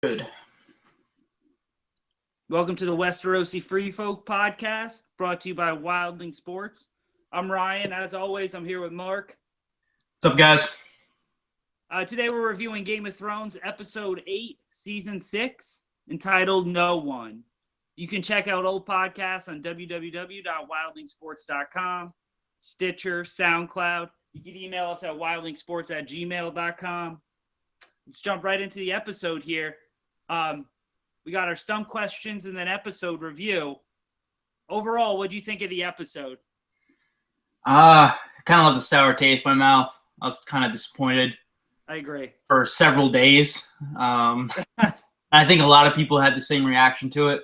Good. Welcome to the Westerosi Free Folk podcast, brought to you by Wildling Sports. I'm Ryan. As always, I'm here with Mark. What's up, guys? Today we're reviewing Game of Thrones Episode 8, Season 6, entitled No One. You can check out old podcasts on www.wildlingsports.com, Stitcher, SoundCloud. You can email us at wildlingsports@gmail.com. Let's jump right into the episode here. We got our stump questions and then episode review. Overall, what do you think of the episode? Kind of left a sour taste in my mouth. I was kind of disappointed I agree. for several days. I think a lot of people had the same reaction to it,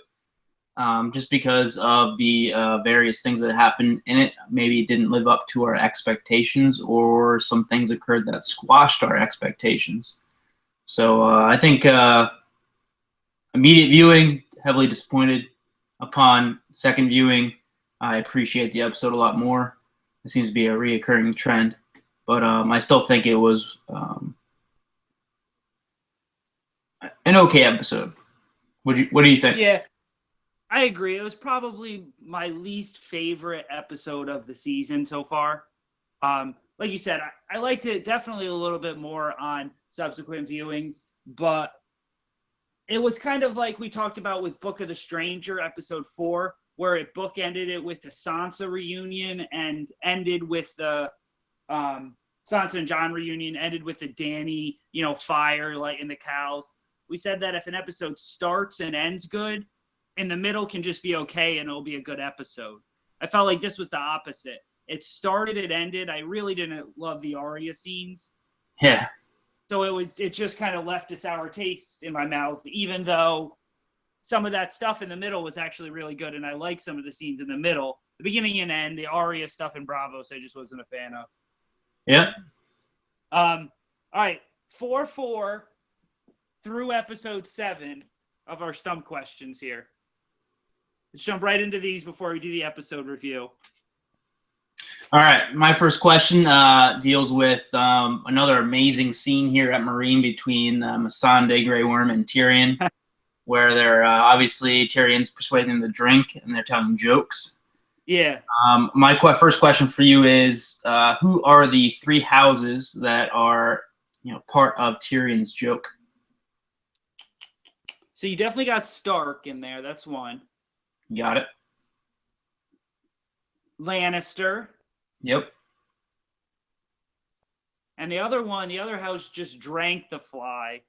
just because of the various things that happened in it. Maybe it didn't live up to our expectations, or some things occurred that squashed our expectations. So I think immediate viewing, heavily disappointed. Upon second viewing, I appreciate the episode a lot more. It seems to be a reoccurring trend, but I still think it was an okay episode. What do you think? Yeah, I agree. It was probably my least favorite episode of the season so far. Like you said, I liked it definitely a little bit more on subsequent viewings, but it was kind of like we talked about with Book of the Stranger, episode 4, where it bookended it with the Sansa reunion and ended with the Sansa and Jon reunion, ended with the Dany, fire, like in the cows. We said that if an episode starts and ends good, in the middle can just be okay and it'll be a good episode. I felt like this was the opposite. It started, it ended. I really didn't love the Arya scenes. Yeah. So it just kind of left a sour taste in my mouth, even though some of that stuff in the middle was actually really good, and I like some of the scenes in the middle. The beginning and end, the Arya stuff in Bravos, I just wasn't a fan of. Yeah. All right, 4-4 through episode 7 of our stump questions here. Let's jump right into these before we do the episode review. All right, my first question deals with another amazing scene here at Meereen between Missandei, Grey Worm, and Tyrion, where they're obviously Tyrion's persuading them to drink and they're telling jokes. Yeah. My first question for you is, who are the three houses that are part of Tyrion's joke? So you definitely got Stark in there. That's one. You got it. Lannister. Yep. And the other house just drank the fly.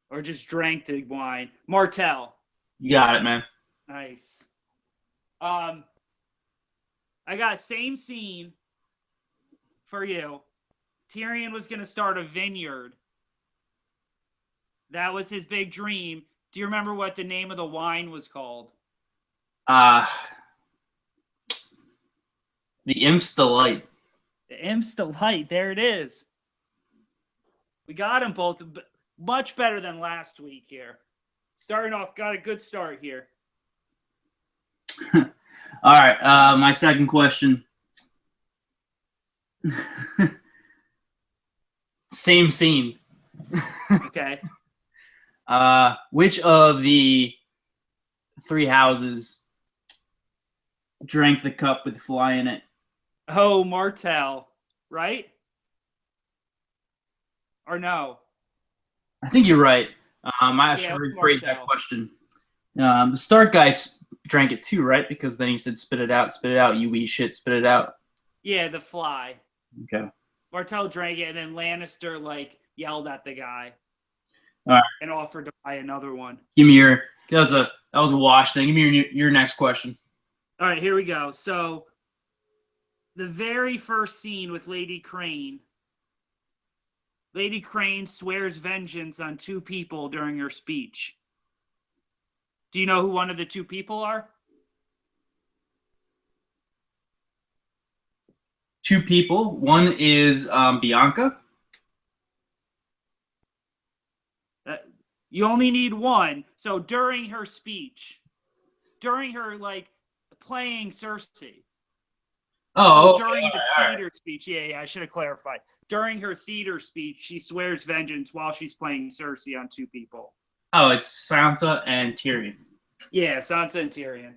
Or just drank the wine. Martell. You got it, man. Nice. I got same scene for you. Tyrion was going to start a vineyard. That was his big dream. Do you remember what the name of the wine was called? The Imp's Delight. The Imp's Delight. There it is. We got them both. Much better than last week here. Starting off, got a good start here. All right. My second question. Same scene. Okay. Which of the three houses drank the cup with the fly in it? Oh, Martell, right? Or no? I think you're right. I should rephrase that question. The Stark guy drank it too, right? Because then he said, spit it out, you eat shit, spit it out. Yeah, the fly. Okay. Martell drank it, and then Lannister, yelled at the guy. All right. And offered to buy another one. Give me that was a wash thing. Give me your next question. All right, here we go. So, the very first scene with Lady Crane. Lady Crane swears vengeance on two people during her speech. Do you know who one of the two people are? Two people. One is Bianca. You only need one. So during her speech, during her playing Cersei. Oh, so okay. During the theater speech, I should have clarified. During her theater speech, she swears vengeance while she's playing Cersei on two people. Oh, it's Sansa and Tyrion. Yeah, Sansa and Tyrion.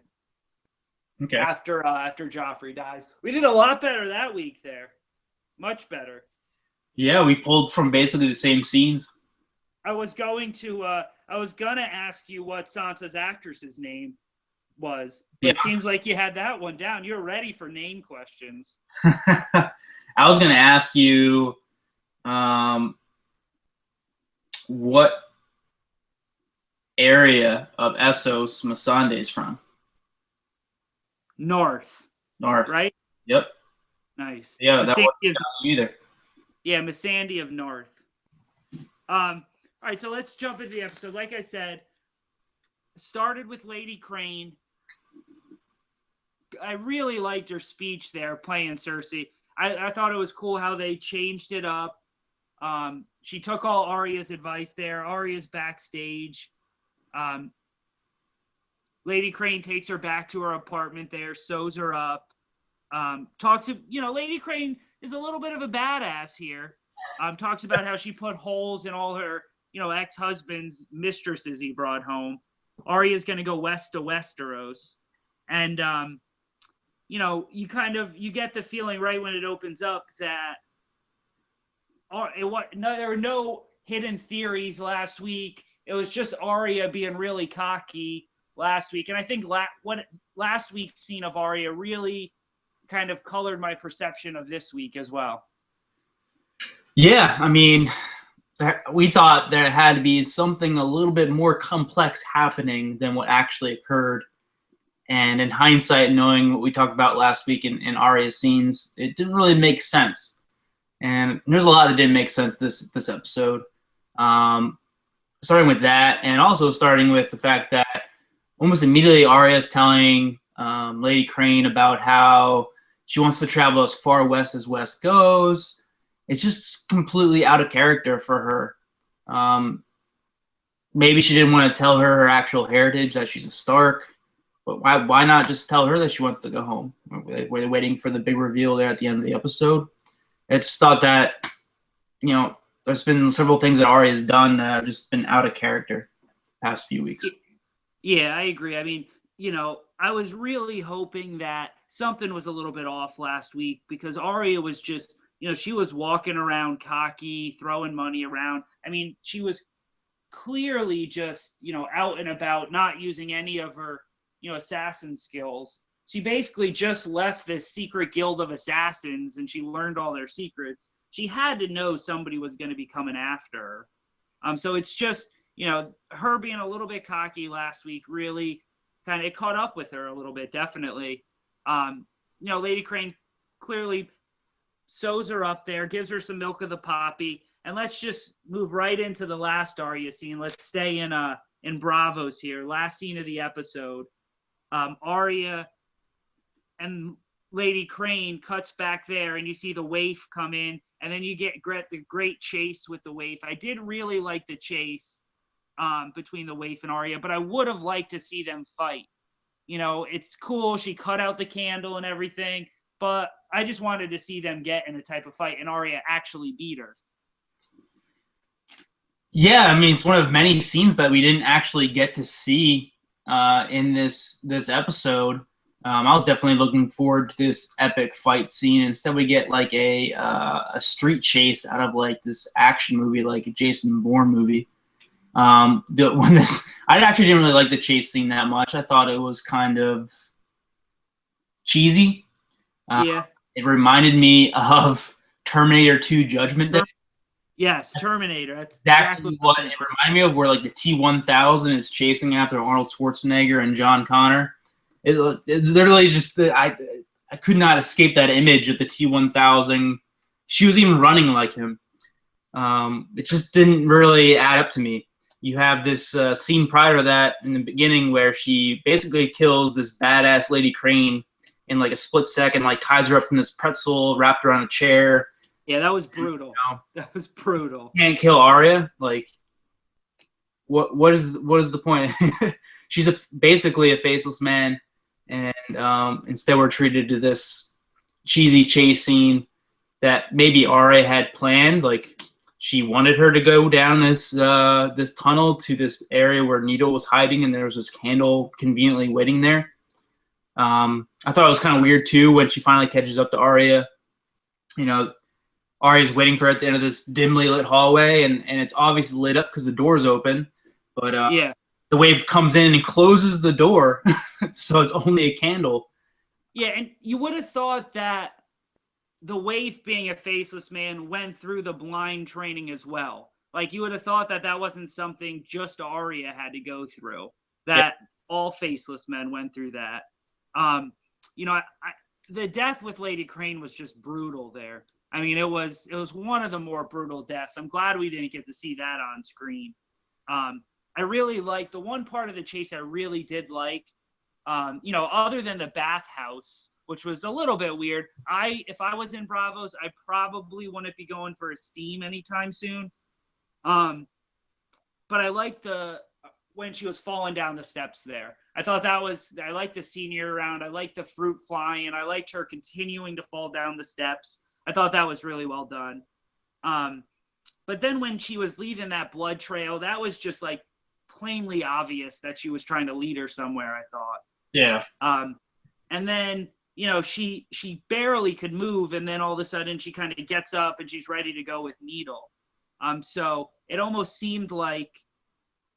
Okay. After Joffrey dies, we did a lot better that week there. Much better. Yeah, we pulled from basically the same scenes. I was gonna ask you what Sansa's actress's name was, but It seems like you had that one down. You're ready for name questions. I was gonna ask you, what area of Essos Missandei is from? North. Right? Yep. Nice. Yeah, that wasn't either. Yeah, Missandei of North. All right, so let's jump into the episode. Like I said, started with Lady Crane. I really liked her speech there, playing Cersei. I thought it was cool how they changed it up. She took all Arya's advice there. Arya's backstage. Lady Crane takes her back to her apartment there, sews her up. Lady Crane is a little bit of a badass here. Talks about how she put holes in all her, ex-husband's mistresses he brought home. Arya's going to go west to Westeros. And, you get the feeling right when it opens up that there were no hidden theories last week. It was just Arya being really cocky last week. And I think what last week's scene of Arya really kind of colored my perception of this week as well. Yeah, I mean, we thought there had to be something a little bit more complex happening than what actually occurred. And in hindsight, knowing what we talked about last week in Arya's scenes, it didn't really make sense. And there's a lot that didn't make sense this episode. Starting with that, and also starting with the fact that almost immediately Arya's telling Lady Crane about how she wants to travel as far west as west goes. It's just completely out of character for her. Maybe she didn't want to tell her actual heritage, that she's a Stark. But why not just tell her that she wants to go home? Were they waiting for the big reveal there at the end of the episode? I just thought that, there's been several things that Arya has done that have just been out of character the past few weeks. Yeah, I agree. I mean, I was really hoping that something was a little bit off last week because Arya was just, she was walking around cocky, throwing money around. I mean, she was clearly just, out and about, not using any of her, assassin skills. She basically just left this secret guild of assassins and she learned all their secrets. She had to know somebody was going to be coming after her. So it's just, her being a little bit cocky last week really it caught up with her a little bit, definitely. Lady Crane clearly sews her up there, gives her some milk of the poppy, and let's just move right into the last Arya scene. Let's stay in Braavos here. Last scene of the episode. Arya and Lady Crane cuts back there, and you see the waif come in, and then you get the great chase with the waif. I did really like the chase between the waif and Arya, but I would have liked to see them fight. It's cool. She cut out the candle and everything, but I just wanted to see them get in a type of fight, and Arya actually beat her. Yeah, I mean, it's one of many scenes that we didn't actually get to see in this episode. I was definitely looking forward to this epic fight scene. Instead, we get like a street chase out of like this action movie, like a Jason Bourne movie. I actually didn't really like the chase scene that much. I thought it was kind of cheesy. Yeah. It reminded me of Terminator 2 Judgment Day. Yes, Terminator. That's exactly what it reminded me of, where like the T-1000 is chasing after Arnold Schwarzenegger and John Connor. It literally just, I could not escape that image of the T-1000. She was even running like him. It just didn't really add up to me. You have this scene prior to that in the beginning where she basically kills this badass Lady Crane in like a split second, like ties her up in this pretzel, wrapped her on a chair. Yeah, that was brutal. That was brutal. Can't kill Arya. Like, what is the point? She's basically a faceless man, and instead we're treated to this cheesy chase scene that maybe Arya had planned. Like, she wanted her to go down this this tunnel to this area where Needle was hiding, and there was this candle conveniently waiting there. I thought it was kind of weird too when she finally catches up to Arya. You know, Arya's waiting for her at the end of this dimly lit hallway, and it's obviously lit up because the door's open. But the wave comes in and closes the door, so it's only a candle. Yeah, and you would have thought that the Waif, being a faceless man, went through the blind training as well. Like, you would have thought that that wasn't something just Arya had to go through, that all faceless men went through that. You know, the death with Lady Crane was just brutal there. I mean, it was one of the more brutal deaths. I'm glad we didn't get to see that on screen. I really liked the one part of the chase I really did like, you know, other than the bathhouse, which was a little bit weird. If I was in Braavos, I probably wouldn't be going for a steam anytime soon. But I liked when she was falling down the steps there. I thought I liked the scenery around. I liked the fruit flying. I liked her continuing to fall down the steps. I thought that was really well done. But then when she was leaving that blood trail, that was just like plainly obvious that she was trying to lead her somewhere, I thought. Yeah. And then, you know, she barely could move, and then all of a sudden she kind of gets up and she's ready to go with Needle. So it almost seemed like,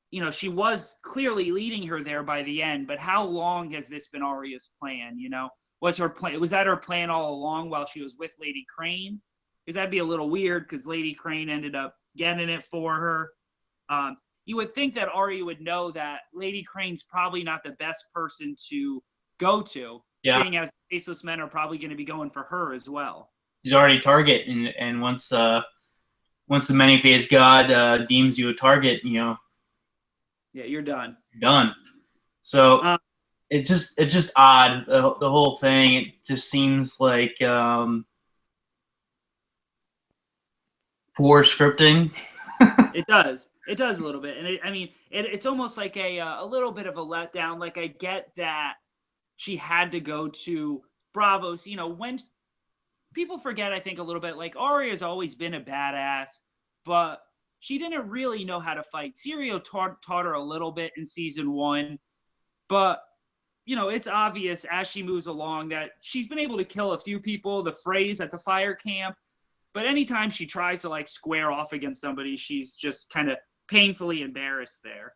you know, she was clearly leading her there by the end, but how long has this been Arya's plan, you know? Was that her plan all along while she was with Lady Crane? Because that'd be a little weird, because Lady Crane ended up getting it for her. You would think that Arya would know that Lady Crane's probably not the best person to go to, seeing as faceless men are probably going to be going for her as well. She's already target, and once the many-faced god deems you a target, you know. Yeah, you're done. You're done. So it's just odd, the whole thing. It just seems like poor scripting. It does a little bit, and it's almost like a little bit of a letdown. Like, I get that she had to go to Braavos. You know, when people forget, I think a little bit, like, Arya's always been a badass, but she didn't really know how to fight. Syrio taught her a little bit in season 1, but you know, it's obvious as she moves along that she's been able to kill a few people. The Freys at the fire camp. But anytime she tries to like square off against somebody, she's just kind of painfully embarrassed there.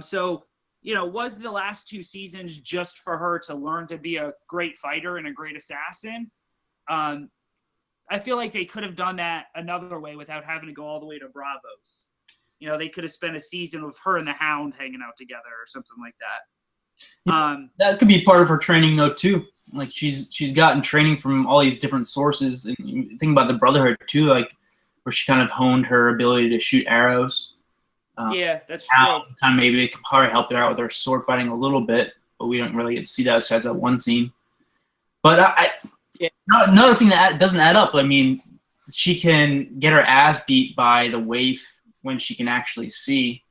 So, you know, was the last 2 seasons just for her to learn to be a great fighter and a great assassin? I feel like they could have done that another way without having to go all the way to Braavos. You know, they could have spent a season with her and the Hound hanging out together or something like that. That could be part of her training though too. Like she's gotten training from all these different sources, and you think about the Brotherhood too, like where she kind of honed her ability to shoot arrows. Yeah, that's true. Kind of maybe it could probably help her out with her sword fighting a little bit, but we don't really get to see that besides that one scene. But another thing that doesn't add up. I mean, she can get her ass beat by the Waif when she can actually see,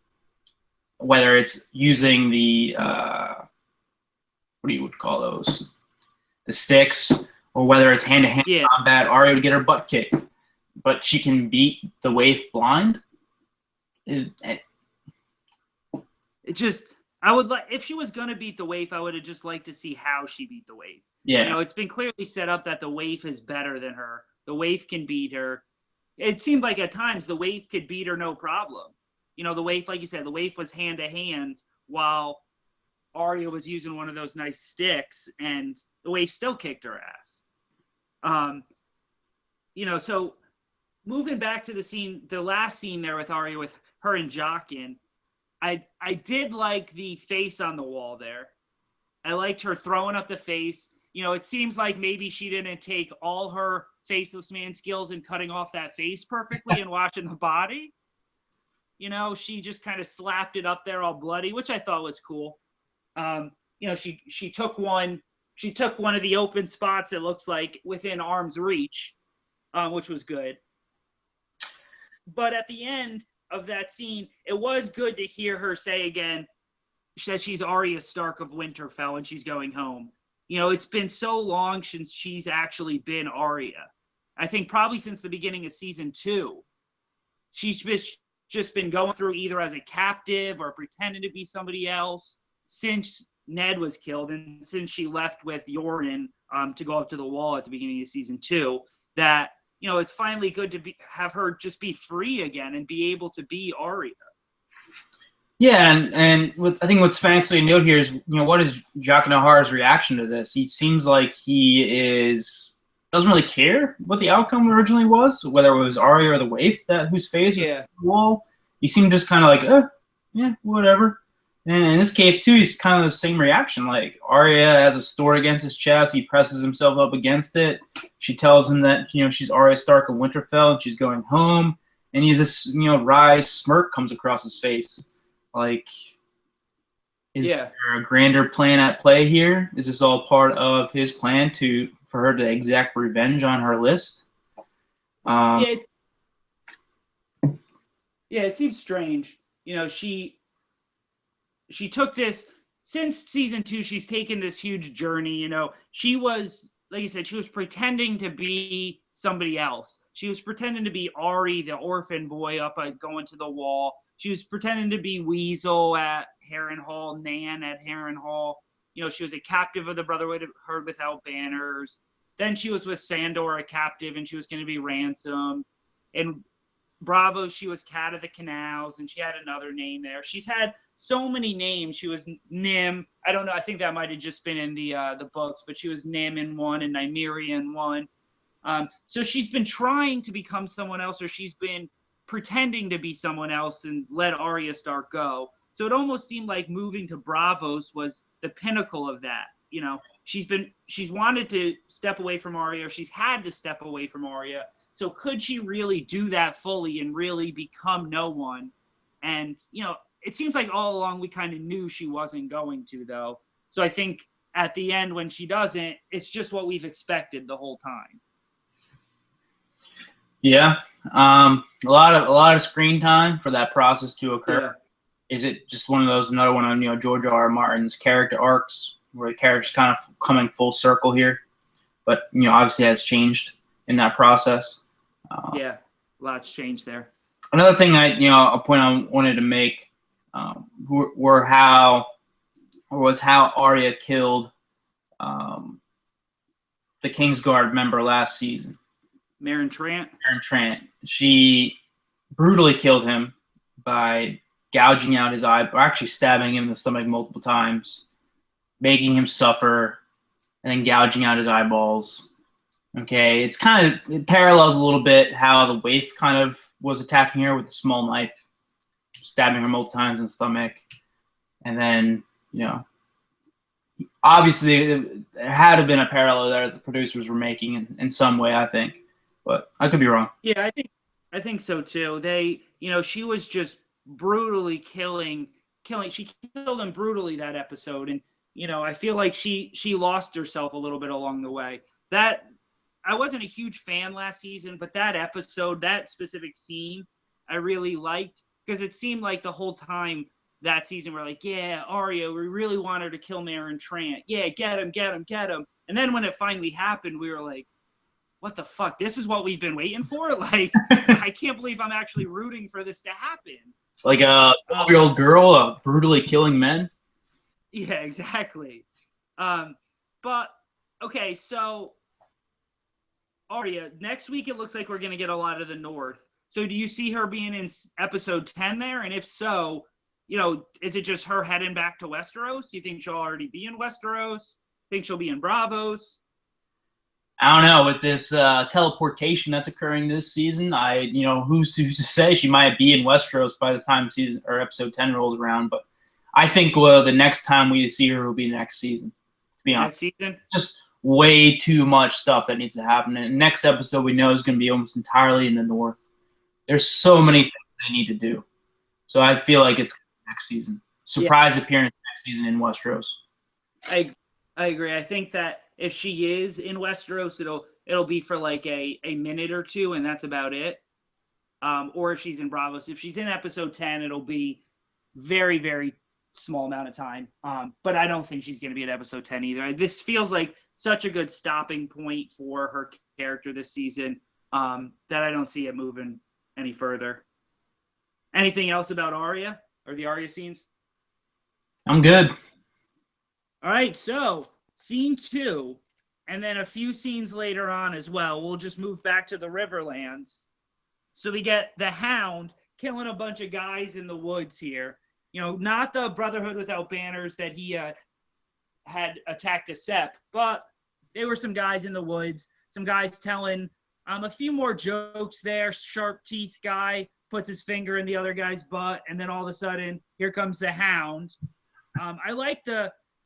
whether it's using the what do you would call those? The sticks, or whether it's hand-to-hand combat. Arya would get her butt kicked, but she can beat the Waif blind. I would like, if she was gonna beat the Waif, I would have just liked to see how she beat the Waif. Yeah, you know, it's been clearly set up that the Waif is better than her. The Waif can beat her. It seemed like at times the Waif could beat her no problem. You know, the Waif, like you said, the Waif was hand-to-hand while Arya was using one of those nice sticks, and the Waif still kicked her ass. You know, so moving back to the last scene there with Arya, with her and Jaqen, I did like the face on the wall there. I liked her throwing up the face. You know, it seems like maybe she didn't take all her faceless man skills and cutting off that face perfectly and watching the body. You know, she just kind of slapped it up there all bloody, which I thought was cool. You know, she took one of the open spots, it looks like, within arm's reach, which was good. But at the end of that scene, it was good to hear her say again that she's Arya Stark of Winterfell and she's going home. You know, it's been so long since she's actually been Arya. I think probably since the beginning of season 2. she's just been going through either as a captive or pretending to be somebody else since Ned was killed and since she left with Yoren to go up to the wall at the beginning of season 2, that, you know, it's finally good to have her just be free again and be able to be Arya. Yeah, and I think what's fancy to note here is, you know, what is Jaqen H'ghar's reaction to this? He seems like he doesn't really care what the outcome originally was, whether it was Arya or the Waif whose face was on the wall. He seemed just kind of like, yeah, whatever. And in this case, too, he's kind of the same reaction. Like, Arya has a sword against his chest. He presses himself up against it. She tells him that, you know, she's Arya Stark of Winterfell and she's going home. And this, you know, wry smirk comes across his face. Like, is there a grander plan at play here? Is this all part of his plan for her to exact revenge on her list? It seems strange. You know, she took this since season 2. She's taken this huge journey. You know, she was, like you said, she was pretending to be somebody else. She was pretending to be Ari, the orphan boy up going to the wall. She was pretending to be Weasel at Harrenhal, Nan at Harrenhal. You know, she was a captive of the Brotherhood Without Banners. Then she was with Sandor, a captive, and she was going to be ransomed. And Bravo, she was Cat of the Canals, and she had another name there. She's had so many names. She was Nym. I don't know. I think that might have just been in the books, but she was Nym in one and Nymeria in one. So she's been trying to become someone else, or she's been pretending to be someone else and let Arya Stark go. So it almost seemed like moving to Braavos was the pinnacle of that. You know, she's wanted to step away from Arya, or she's had to step away from Arya. So could she really do that fully and really become no one? And, you know, it seems like all along we kind of knew she wasn't going to, though. So I think at the end when she doesn't, it's just what we've expected the whole time. Yeah. A lot of screen time for that process to occur. Yeah. Is it just another one on, you know, George R. R. Martin's character arcs, where the character's kind of coming full circle here, but, you know, obviously has changed in that process. Lots changed there. Another thing a point I wanted to make was how Arya killed the Kingsguard member last season. Meryn Trant. She brutally killed him by gouging out his eye, or actually stabbing him in the stomach multiple times, making him suffer, and then gouging out his eyeballs. Okay, it parallels a little bit how the Waif kind of was attacking her with a small knife, stabbing her multiple times in the stomach. And then, you know, obviously there had to have been a parallel there that the producers were making in some way, I think. But I could be wrong. Yeah, I think so too. They, you know, she was just brutally killing. She killed him brutally that episode, and, you know, I feel like she lost herself a little bit along the way. That I wasn't a huge fan last season, but that episode, that specific scene, I really liked, because it seemed like the whole time that season we're like, yeah, Arya, we really want her to kill Meryn Trant. Yeah, get him. And then when it finally happened, we were like, what the fuck? This is what we've been waiting for? Like, I can't believe I'm actually rooting for this to happen. Like a 12-year-old girl brutally killing men? Yeah, exactly. But, okay, so Arya, next week it looks like we're going to get a lot of the North. So do you see her being in episode 10 there? And if so, you know, is it just her heading back to Westeros? Do you think she'll already be in Westeros? Think she'll be in Braavos? I don't know. With this teleportation that's occurring this season, who's to say? She might be in Westeros by the time season or episode 10 rolls around. But I think the next time we see her will be next season. To be honest, next season, just way too much stuff that needs to happen. And next episode we know is going to be almost entirely in the North. There's so many things they need to do. So I feel like it's next season. Surprise appearance next season in Westeros. I agree. I think that if she is in Westeros, it'll be for like a minute or two, and that's about it. Or if she's in Braavos, if she's in episode 10, it'll be very, very small amount of time. But I don't think she's going to be in episode 10 either. This feels like such a good stopping point for her character this season that I don't see it moving any further. Anything else about Arya or the Arya scenes? I'm good. All right, so scene 2, and then a few scenes later on as well. We'll just move back to the Riverlands. So we get the Hound killing a bunch of guys in the woods here. You know, not the Brotherhood Without Banners that he had attacked a Sept, but there were some guys in the woods, some guys telling a few more jokes there. Sharp teeth guy puts his finger in the other guy's butt, and then all of a sudden, here comes the Hound. I like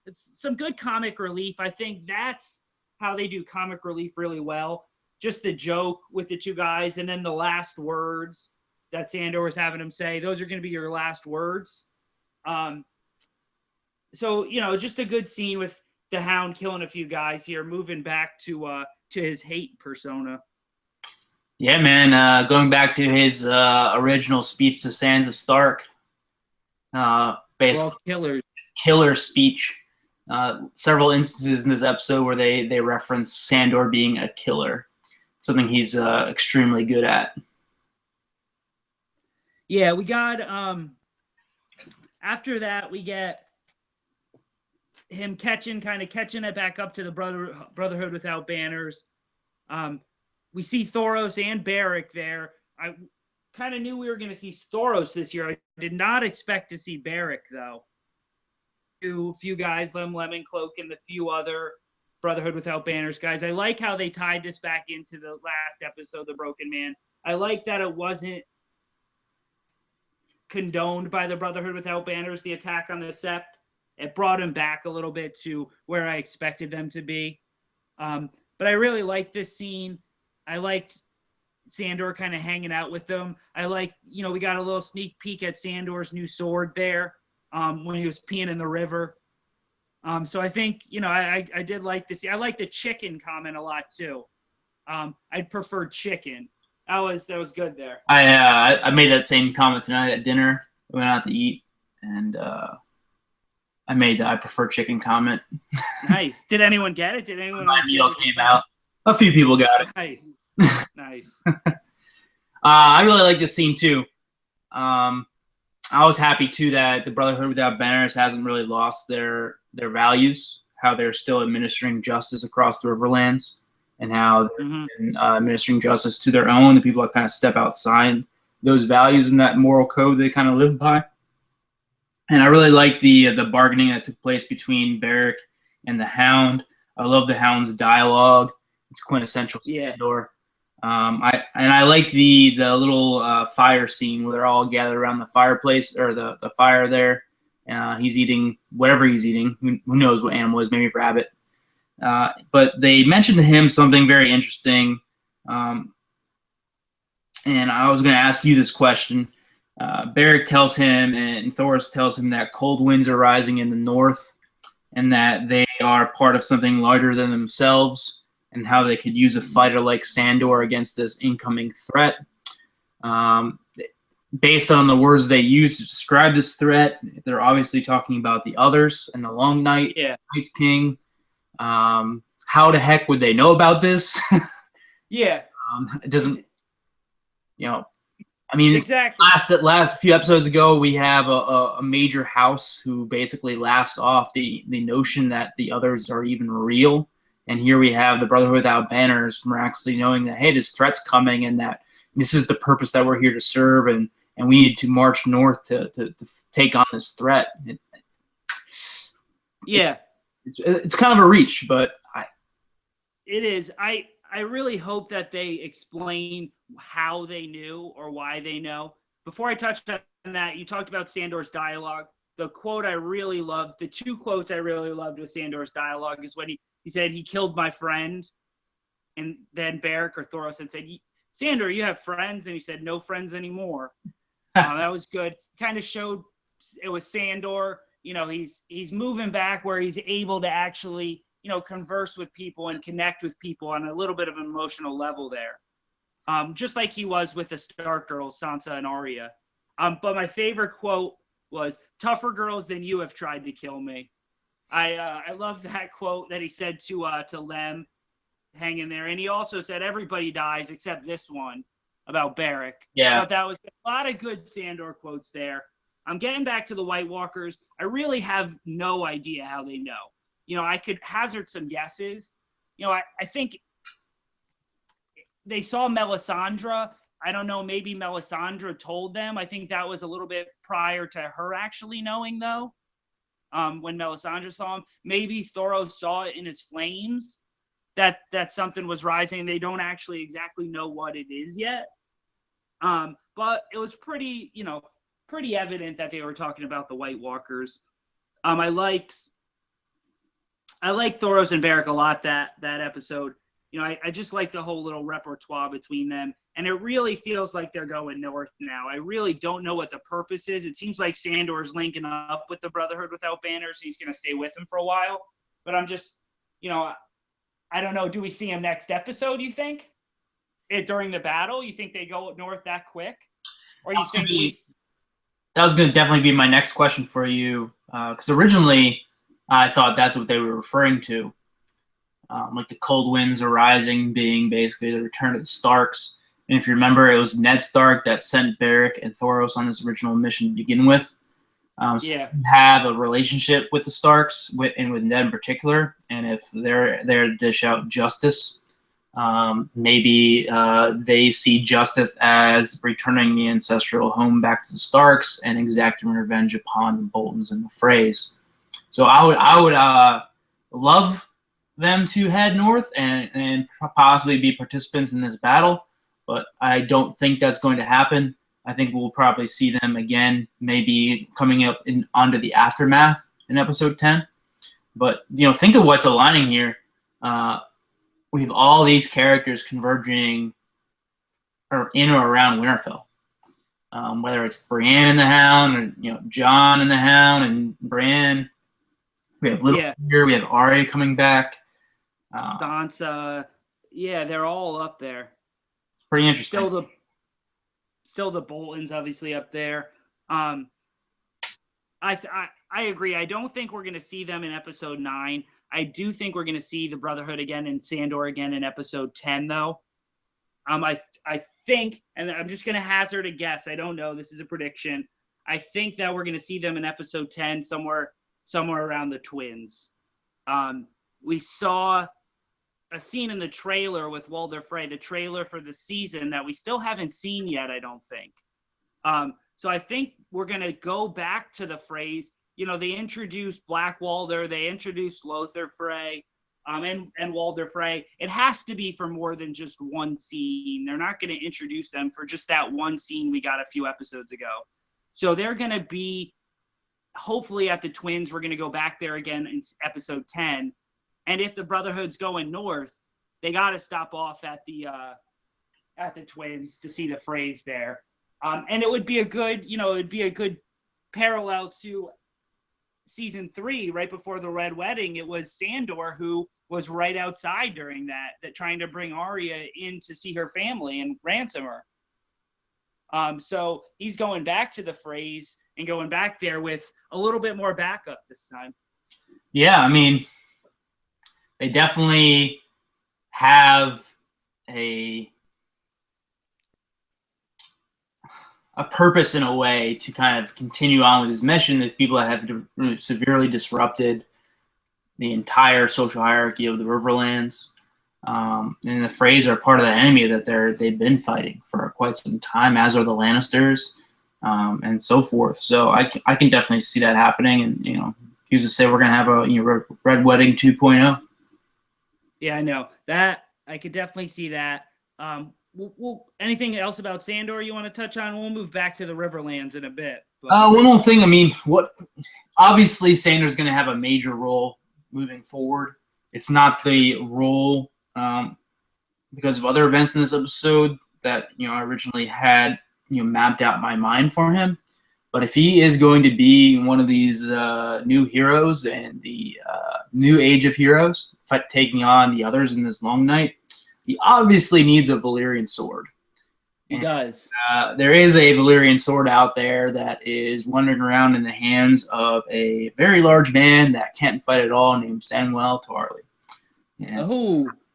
some good comic relief. I think that's how they do comic relief really well. Just the joke with the two guys, and then the last words that Sandor was having him say. Those are going to be your last words. So, you know, just a good scene with the Hound killing a few guys here, moving back to his hate persona. Yeah, man. Going back to his original speech to Sansa Stark, basically killer speech. Several instances in this episode where they reference Sandor being a killer, something he's extremely good at. Yeah, we got after that we get him catching it back up to the Brotherhood Without Banners. We see Thoros and Beric there. I kind of knew we were going to see Thoros this year. I did not expect to see Beric, though. A few guys, Lemon Cloak and the few other Brotherhood Without Banners guys. I like how they tied this back into the last episode, The Broken Man. I like that it wasn't condoned by the Brotherhood Without Banners, the attack on the Sept. It brought him back a little bit to where I expected them to be. But I really liked this scene. I liked Sandor kind of hanging out with them. I like, you know, we got a little sneak peek at Sandor's new sword there when he was peeing in the river. So I think, you know, I did like this. I like the chicken comment a lot too. I'd prefer chicken. That was good there. I made that same comment tonight at dinner. We went out to eat, and I made the I prefer chicken comment. Nice. Did anyone get it? Did anyone? My meal came out. A few people got it. Nice. Nice. I really like this scene too. I was happy too that the Brotherhood Without Banners hasn't really lost their values, how they're still administering justice across the Riverlands, and how they're administering justice to their own, the people that kind of step outside those values and that moral code they kind of live by. And I really like the bargaining that took place between Beric and the Hound. I love the Hound's dialogue. It's quintessential Sandor. I like the little fire scene where they're all gathered around the fireplace or the fire there. He's eating whatever he's eating. Who knows what animal it is? Maybe rabbit. But they mentioned to him something very interesting. And I was going to ask you this question. Beric tells him, and Thoros tells him that cold winds are rising in the north, and that they are part of something larger than themselves, and how they could use a fighter like Sandor against this incoming threat. Based on the words they use to describe this threat, they're obviously talking about the others and the Long Night, Night's King. How the heck would they know about this? Yeah. It doesn't, you know, I mean, exactly. Last few episodes ago, we have a major house who basically laughs off the notion that the others are even real. And here we have the Brotherhood Without Banners miraculously knowing that, hey, this threat's coming and that this is the purpose that we're here to serve, and we need to march north to take on this threat. It's kind of a reach, but it is. I really hope that they explain how they knew or why they know. Before I touch on that, you talked about Sandor's dialogue. The quote I really loved, the two quotes I really loved with Sandor's dialogue is when he said he killed my friend, and then Beric or Thoros had said, Sandor, you have friends? And he said, no friends anymore. That was good. Kind of showed it was Sandor. You know, he's moving back where he's able to actually, you know, converse with people and connect with people on a little bit of an emotional level there. Just like he was with the Stark girls, Sansa and Arya. But my favorite quote was, tougher girls than you have tried to kill me. I love that quote that he said to Lem hanging there. And he also said, everybody dies except this one. about Barrick. Yeah. But that was a lot of good Sandor quotes there. I'm getting back to the White Walkers. I really have no idea how they know. I could hazard some guesses. I think they saw Melisandre. I don't know, maybe Melisandre told them. I think that was a little bit prior to her actually knowing, though, when Melisandre saw him. Maybe Thoros saw it in his flames, that something was rising. They don't actually exactly know what it is yet. But it was pretty evident that they were talking about the White Walkers. I liked Thoros and Barrick a lot that episode. I just like the whole little repertoire between them. And it really feels like they're going north now. I really don't know what the purpose is. It seems like Sandor's linking up with the Brotherhood Without Banners. He's going to stay with him for a while. But I'm just, I don't know. Do we see him next episode, you think? During the battle? You think they go north that quick? Or you think that was going to definitely be my next question for you. Because originally I thought that's what they were referring to. Like the cold winds arising being basically the return of the Starks. And if you remember, it was Ned Stark that sent Barrick and Thoros on this original mission to begin with. So have a relationship with the Starks, and with Ned in particular. And if they're there to dish out justice, maybe they see justice as returning the ancestral home back to the Starks and exacting revenge upon the Boltons and the Freys. So I would love them to head north and possibly be participants in this battle, but I don't think that's going to happen. I think we'll probably see them again, maybe coming up onto the aftermath in episode 10. But think of what's aligning here. We have all these characters converging in or around Winterfell. Whether it's Brienne and the Hound, or Jon and the Hound and Bran. We have Littlefinger. We have Arya coming back. Sansa, they're all up there. It's pretty interesting. Still the Boltons obviously up there. I agree. I don't think we're going to see them in episode 9. I do think we're going to see the Brotherhood again and Sandor again in episode 10, though. I think, and I'm just going to hazard a guess. I don't know. This is a prediction. I think that we're going to see them in episode 10 somewhere around the Twins. We saw a scene in the trailer with Walder Frey, the trailer for the season that we still haven't seen yet, I don't think. So I think we're going to go back to the Freys. They introduced Black Walder, they introduced Lothar Frey, and Walder Frey. It has to be for more than just one scene. They're not going to introduce them for just that one scene we got a few episodes ago. So they're going to be, hopefully at the Twins, we're going to go back there again in episode 10. And if the Brotherhood's going north, they got to stop off at the Twins to see the Freys there. And it would be a good, parallel to season 3, right before the Red Wedding. It was Sandor who was right outside during that trying to bring Arya in to see her family and ransom her. So he's going back to the Freys and going back there with a little bit more backup this time. Yeah, I mean, they definitely have a purpose in a way to kind of continue on with his mission. There's people that have severely disrupted the entire social hierarchy of the Riverlands. And the Freys are part of the enemy that they've been fighting for quite some time, as are the Lannisters, and so forth. So I can definitely see that happening. And, who's to say we're going to have a Red Wedding 2.0? Yeah, I know that. I could definitely see that. Anything else about Sandor you want to touch on? We'll move back to the Riverlands in a bit. One more thing. I mean, obviously Sandor's going to have a major role moving forward. It's not the role because of other events in this episode that I originally had mapped out my mind for him. But if he is going to be one of these new heroes and the new age of heroes, taking on the others in this long night, he obviously needs a Valyrian sword. He does. There is a Valyrian sword out there that is wandering around in the hands of a very large man that can't fight at all, named Samwell Tarly.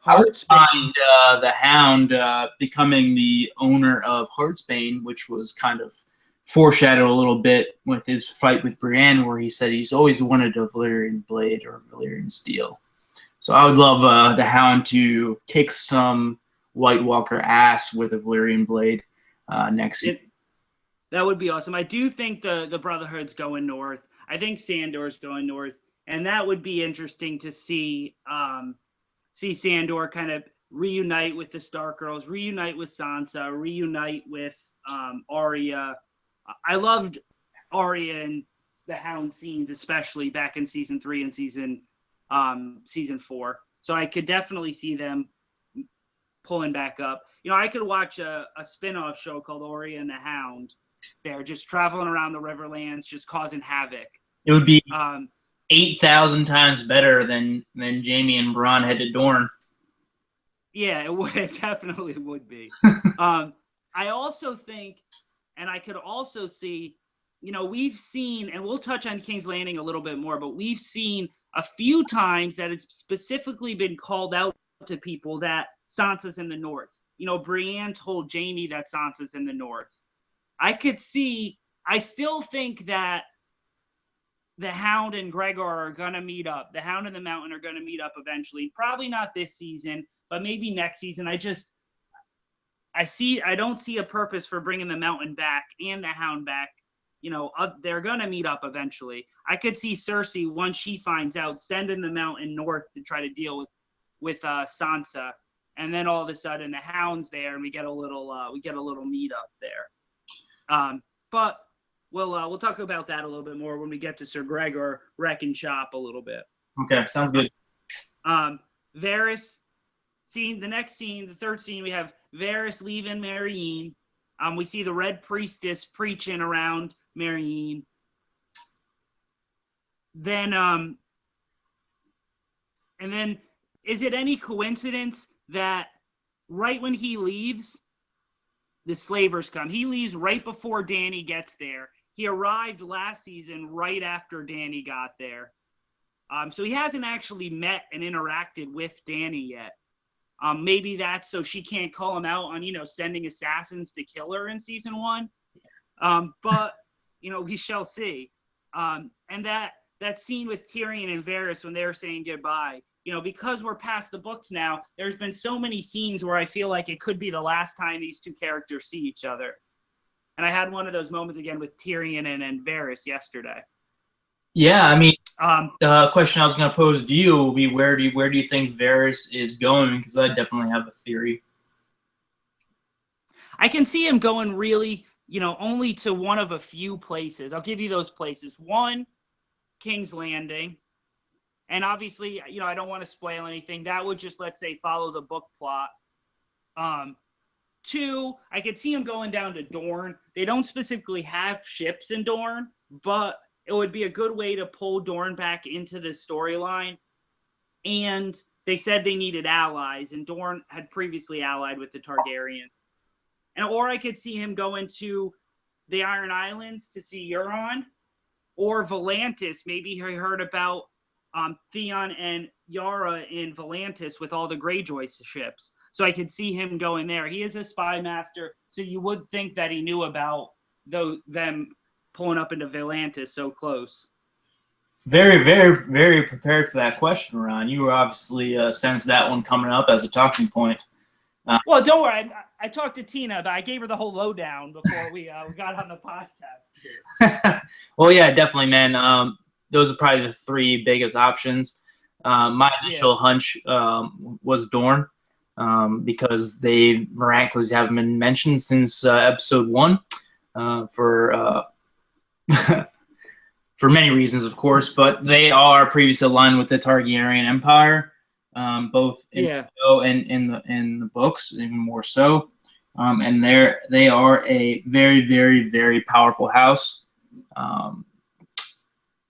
I would Heartsbane. find the Hound becoming the owner of Heartsbane, which was kind of foreshadowed a little bit with his fight with Brienne, where he said he's always wanted a Valyrian blade or a Valyrian steel. So I would love the Hound to kick some White Walker ass with a Valyrian blade next season. That would be awesome. I do think the Brotherhood's going north. I think Sandor's going north, and that would be interesting to see Sandor kind of reunite with the Stark Girls, reunite with Sansa, reunite with Arya. I loved Arya and the Hound scenes, especially back in season 3 and season 4. So I could definitely see them pulling back up. I could watch a spin-off show called Arya and the Hound. They're just traveling around the Riverlands, just causing havoc. It would be 8,000 times better than Jaime and Bronn headed Dorne. Yeah, it definitely would be. I also think, and I could also see, we've seen, and we'll touch on King's Landing a little bit more, but we've seen a few times that it's specifically been called out to people that Sansa's in the north. Brienne told Jaime that Sansa's in the north. I still think that the Hound and Gregor are going to meet up. The Hound and the Mountain are going to meet up eventually. Probably not this season, but maybe next season. I don't see a purpose for bringing the Mountain back and the Hound back. They're going to meet up eventually. I could see Cersei, once she finds out, sending the Mountain north to try to deal with Sansa. And then all of a sudden the Hound's there and we get a little meet up there. But we'll talk about that a little bit more when we get to Sir Gregor wreck and chop a little bit. Okay, sounds good. Varys scene, the third scene, we have Varys leaving Meereen. We see the Red Priestess preaching around Meereen. Then and then is it any coincidence that right when he leaves, the slavers come? He leaves right before Dany gets there. He arrived last season right after Dany got there. So he hasn't actually met and interacted with Dany yet. Maybe that's so she can't call him out on, sending assassins to kill her in season 1. But, we shall see. And that scene with Tyrion and Varys when they were saying goodbye, because we're past the books now, there's been so many scenes where I feel like it could be the last time these two characters see each other. And I had one of those moments again with Tyrion and Varys yesterday. Yeah, I mean, the question I was going to pose to you will be, where do you think Varys is going? Because I definitely have a theory. I can see him going really, only to one of a few places. I'll give you those places. 1, King's Landing. And obviously, I don't want to spoil anything. That would just, let's say, follow the book plot. 2, I could see him going down to Dorne. They don't specifically have ships in Dorne, but it would be a good way to pull Dorne back into the storyline. And they said they needed allies, and Dorne had previously allied with the Targaryen. Or I could see him going to the Iron Islands to see Euron, or Volantis. Maybe he heard about Theon and Yara in Volantis with all the Greyjoy ships. So I could see him going there. He is a spy master, so you would think that he knew about them pulling up into Volantis so close. Very, very, very prepared for that question, Ron. You were obviously sensed that one coming up as a talking point. Well, don't worry. I talked to Tina, but I gave her the whole lowdown before we got on the podcast. Well, yeah, definitely, man. Those are probably the 3 biggest options. My initial hunch was Dorne, because they miraculously haven't been mentioned since episode 1 for many reasons, of course. But they are previously aligned with the Targaryen Empire, both in the show and in the books, even more so. And they are a very, very, very powerful house.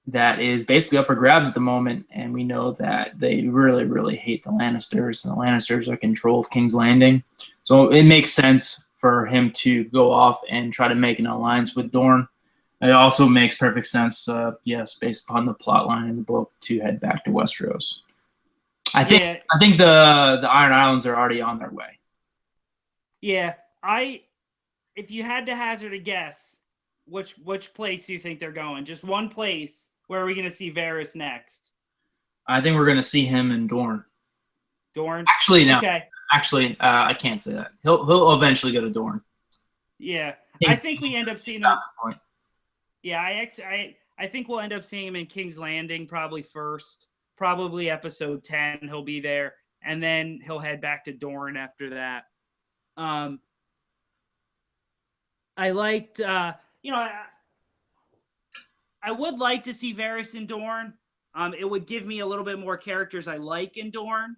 That is basically up for grabs at the moment, and we know that they really, really hate the Lannisters, and the Lannisters are in control of King's Landing. So it makes sense for him to go off and try to make an alliance with Dorne. It also makes perfect sense, yes, based upon the plot line in the book, to head back to Westeros. I think the Iron Islands are already on their way. Yeah, if you had to hazard a guess, which place do you think they're going? Just one place. Where are we going to see Varys next? I think we're going to see him in Dorne. Dorne? Actually, no. Okay. Actually, I can't say that. He'll eventually go to Dorne. Yeah, I think we end up seeing him. Yeah, I think we'll end up seeing him in King's Landing probably first. Probably episode 10 he'll be there, and then he'll head back to Dorne after that. I liked, I would like to see Varys in Dorne. It would give me a little bit more characters I like in Dorne,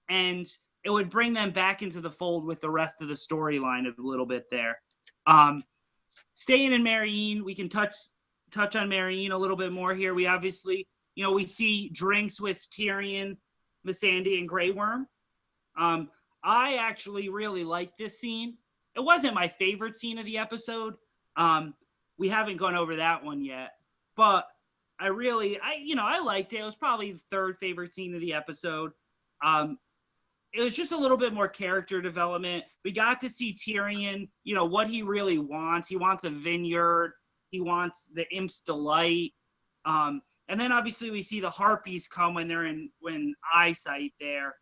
and it would bring them back into the fold with the rest of the storyline a little bit there. Staying in Meereen, we can touch on Meereen a little bit more here. We obviously, we see drinks with Tyrion, Missandei, and Grey Worm. I actually really like this scene. It wasn't my favorite scene of the episode. We haven't gone over that one yet, but I liked it. It was probably the third favorite scene of the episode. It was just a little bit more character development. We got to see Tyrion, what he really wants. He wants a vineyard. He wants the Imp's Delight. And then obviously we see the Harpies come when eyesight there.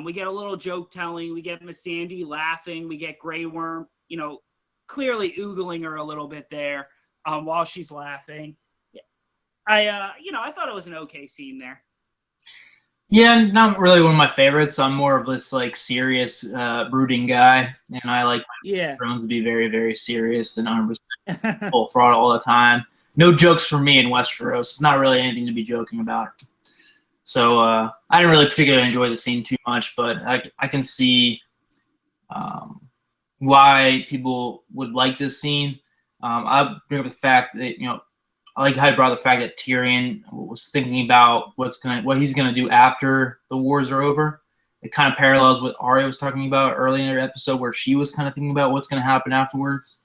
We get a little joke telling. We get Missandei laughing. We get Grey Worm, clearly oogling her a little bit there while she's laughing. I thought it was an okay scene there. Yeah, not really one of my favorites. I'm more of this serious, brooding guy, and I like Thrones to be very, very serious and 100% full throttle all the time. No jokes for me in Westeros. It's not really anything to be joking about. So I didn't really particularly enjoy the scene too much, but I can see why people would like this scene. I bring up the fact that I like how he brought the fact that Tyrion was thinking about what he's gonna do after the wars are over. It kind of parallels what Arya was talking about earlier in the episode, where she was kind of thinking about what's gonna happen afterwards.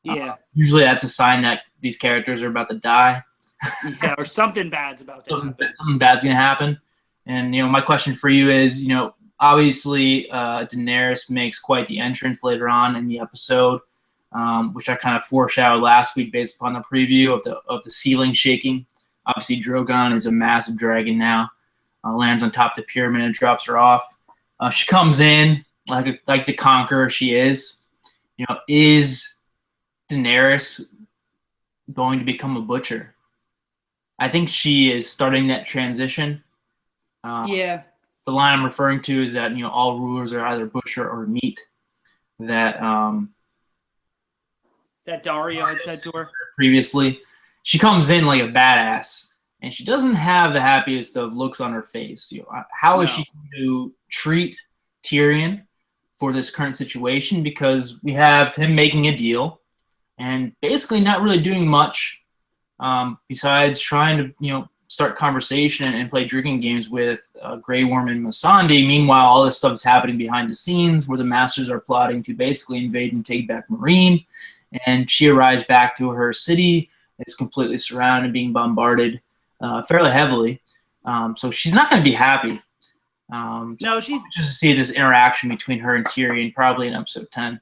Yeah. Usually, that's a sign that these characters are about to die. Yeah, or something bad's about to happen. Something bad's gonna happen. And my question for you is, obviously, Daenerys makes quite the entrance later on in the episode. Which I kind of foreshadowed last week based upon the preview of the ceiling shaking. Obviously, Drogon is a massive dragon now. Lands on top of the pyramid and drops her off. She comes in like the conqueror she is. Is Daenerys going to become a butcher? I think she is starting that transition. The line I'm referring to is that all rulers are either butcher or meat. That Daario had said to her previously. She comes in like a badass, and she doesn't have the happiest of looks on her face. How is she going to treat Tyrion for this current situation? Because we have him making a deal and basically not really doing much besides trying to start conversation and play drinking games with Grey Worm and Missandei. Meanwhile, all this stuff is happening behind the scenes where the Masters are plotting to basically invade and take back Meereen. And she arrives back to her city. It's completely surrounded, being bombarded fairly heavily. So she's not going to be happy. No, she's just to see this interaction between her and Tyrion, probably in episode 10.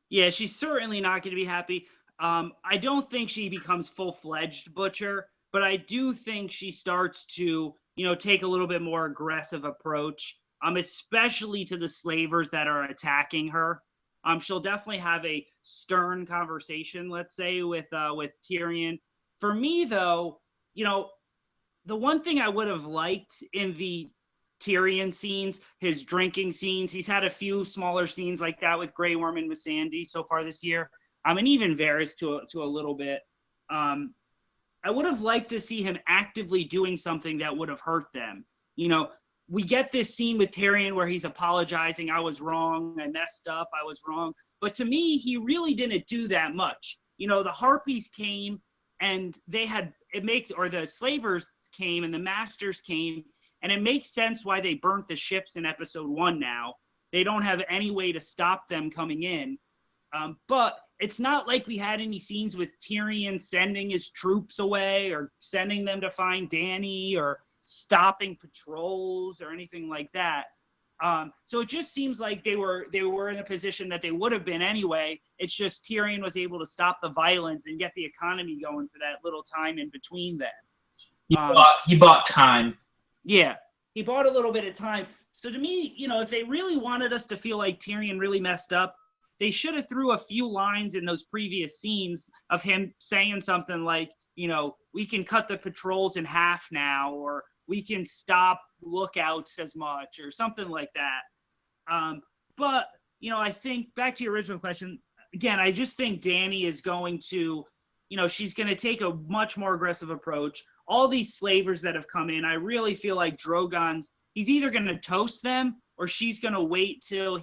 Yeah, she's certainly not going to be happy. I don't think she becomes full-fledged butcher, but I do think she starts to, take a little bit more aggressive approach, especially to the slavers that are attacking her. She'll definitely have a stern conversation, let's say, with Tyrion. For me, though, the one thing I would have liked in the Tyrion scenes, his drinking scenes, he's had a few smaller scenes like that with Grey Worm and Missandei so far this year, and even Varys to a little bit. I would have liked to see him actively doing something that would have hurt them. We get this scene with Tyrion where he's apologizing. I was wrong. I messed up. I was wrong. But to me, he really didn't do that much. The Harpies came and the slavers came and the Masters came, and it makes sense why they burnt the ships in episode 1 now. They don't have any way to stop them coming in. But it's not like we had any scenes with Tyrion sending his troops away or sending them to find Dany or stopping patrols or anything like that. So it just seems like they were in a position that they would have been anyway. It's just Tyrion was able to stop the violence and get the economy going for that little time in between then. He bought time. Yeah, he bought a little bit of time. So to me, if they really wanted us to feel like Tyrion really messed up, they should have threw a few lines in those previous scenes of him saying something like, we can cut the patrols in half now, or we can stop lookouts as much, or something like that. But, I think back to your original question, again, I just think Dany is going to, she's going to take a much more aggressive approach. All these slavers that have come in, I really feel like Drogon's, he's either going to toast them or she's going to wait till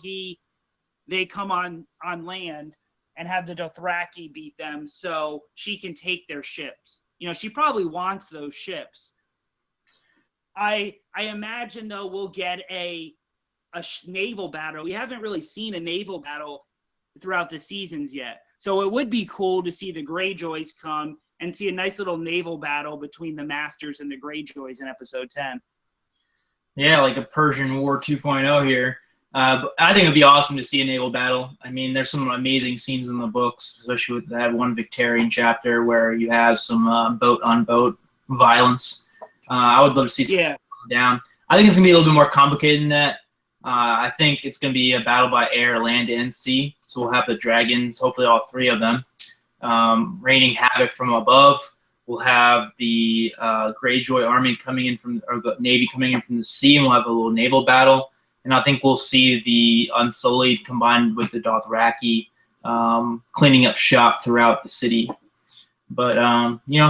they come on land and have the Dothraki beat them so she can take their ships. She probably wants those ships. I imagine, though, we'll get a naval battle. We haven't really seen a naval battle throughout the seasons yet. So it would be cool to see the Greyjoys come and see a nice little naval battle between the Masters and the Greyjoys in episode 10. Yeah, like a Persian War 2.0 here. But I think it would be awesome to see a naval battle. I mean, there's some amazing scenes in the books, especially with that one Victorian chapter where you have some boat-on-boat violence. I would love to see something down. I think it's going to be a little bit more complicated than that. I think it's going to be a battle by air, land, and sea. So we'll have the dragons, hopefully all three of them, raining havoc from above. We'll have the Greyjoy army coming in or the Navy coming in from the sea, and we'll have a little naval battle. And I think we'll see the Unsullied combined with the Dothraki cleaning up shop throughout the city. But,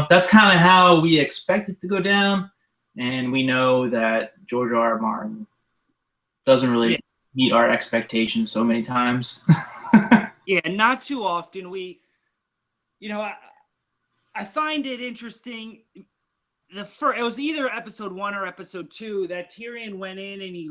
that's kind of how we expect it to go down. And we know that George R.R. Martin doesn't really meet our expectations so many times. Yeah, not too often. I find it interesting. It was either episode 1 or episode 2 that Tyrion went in and he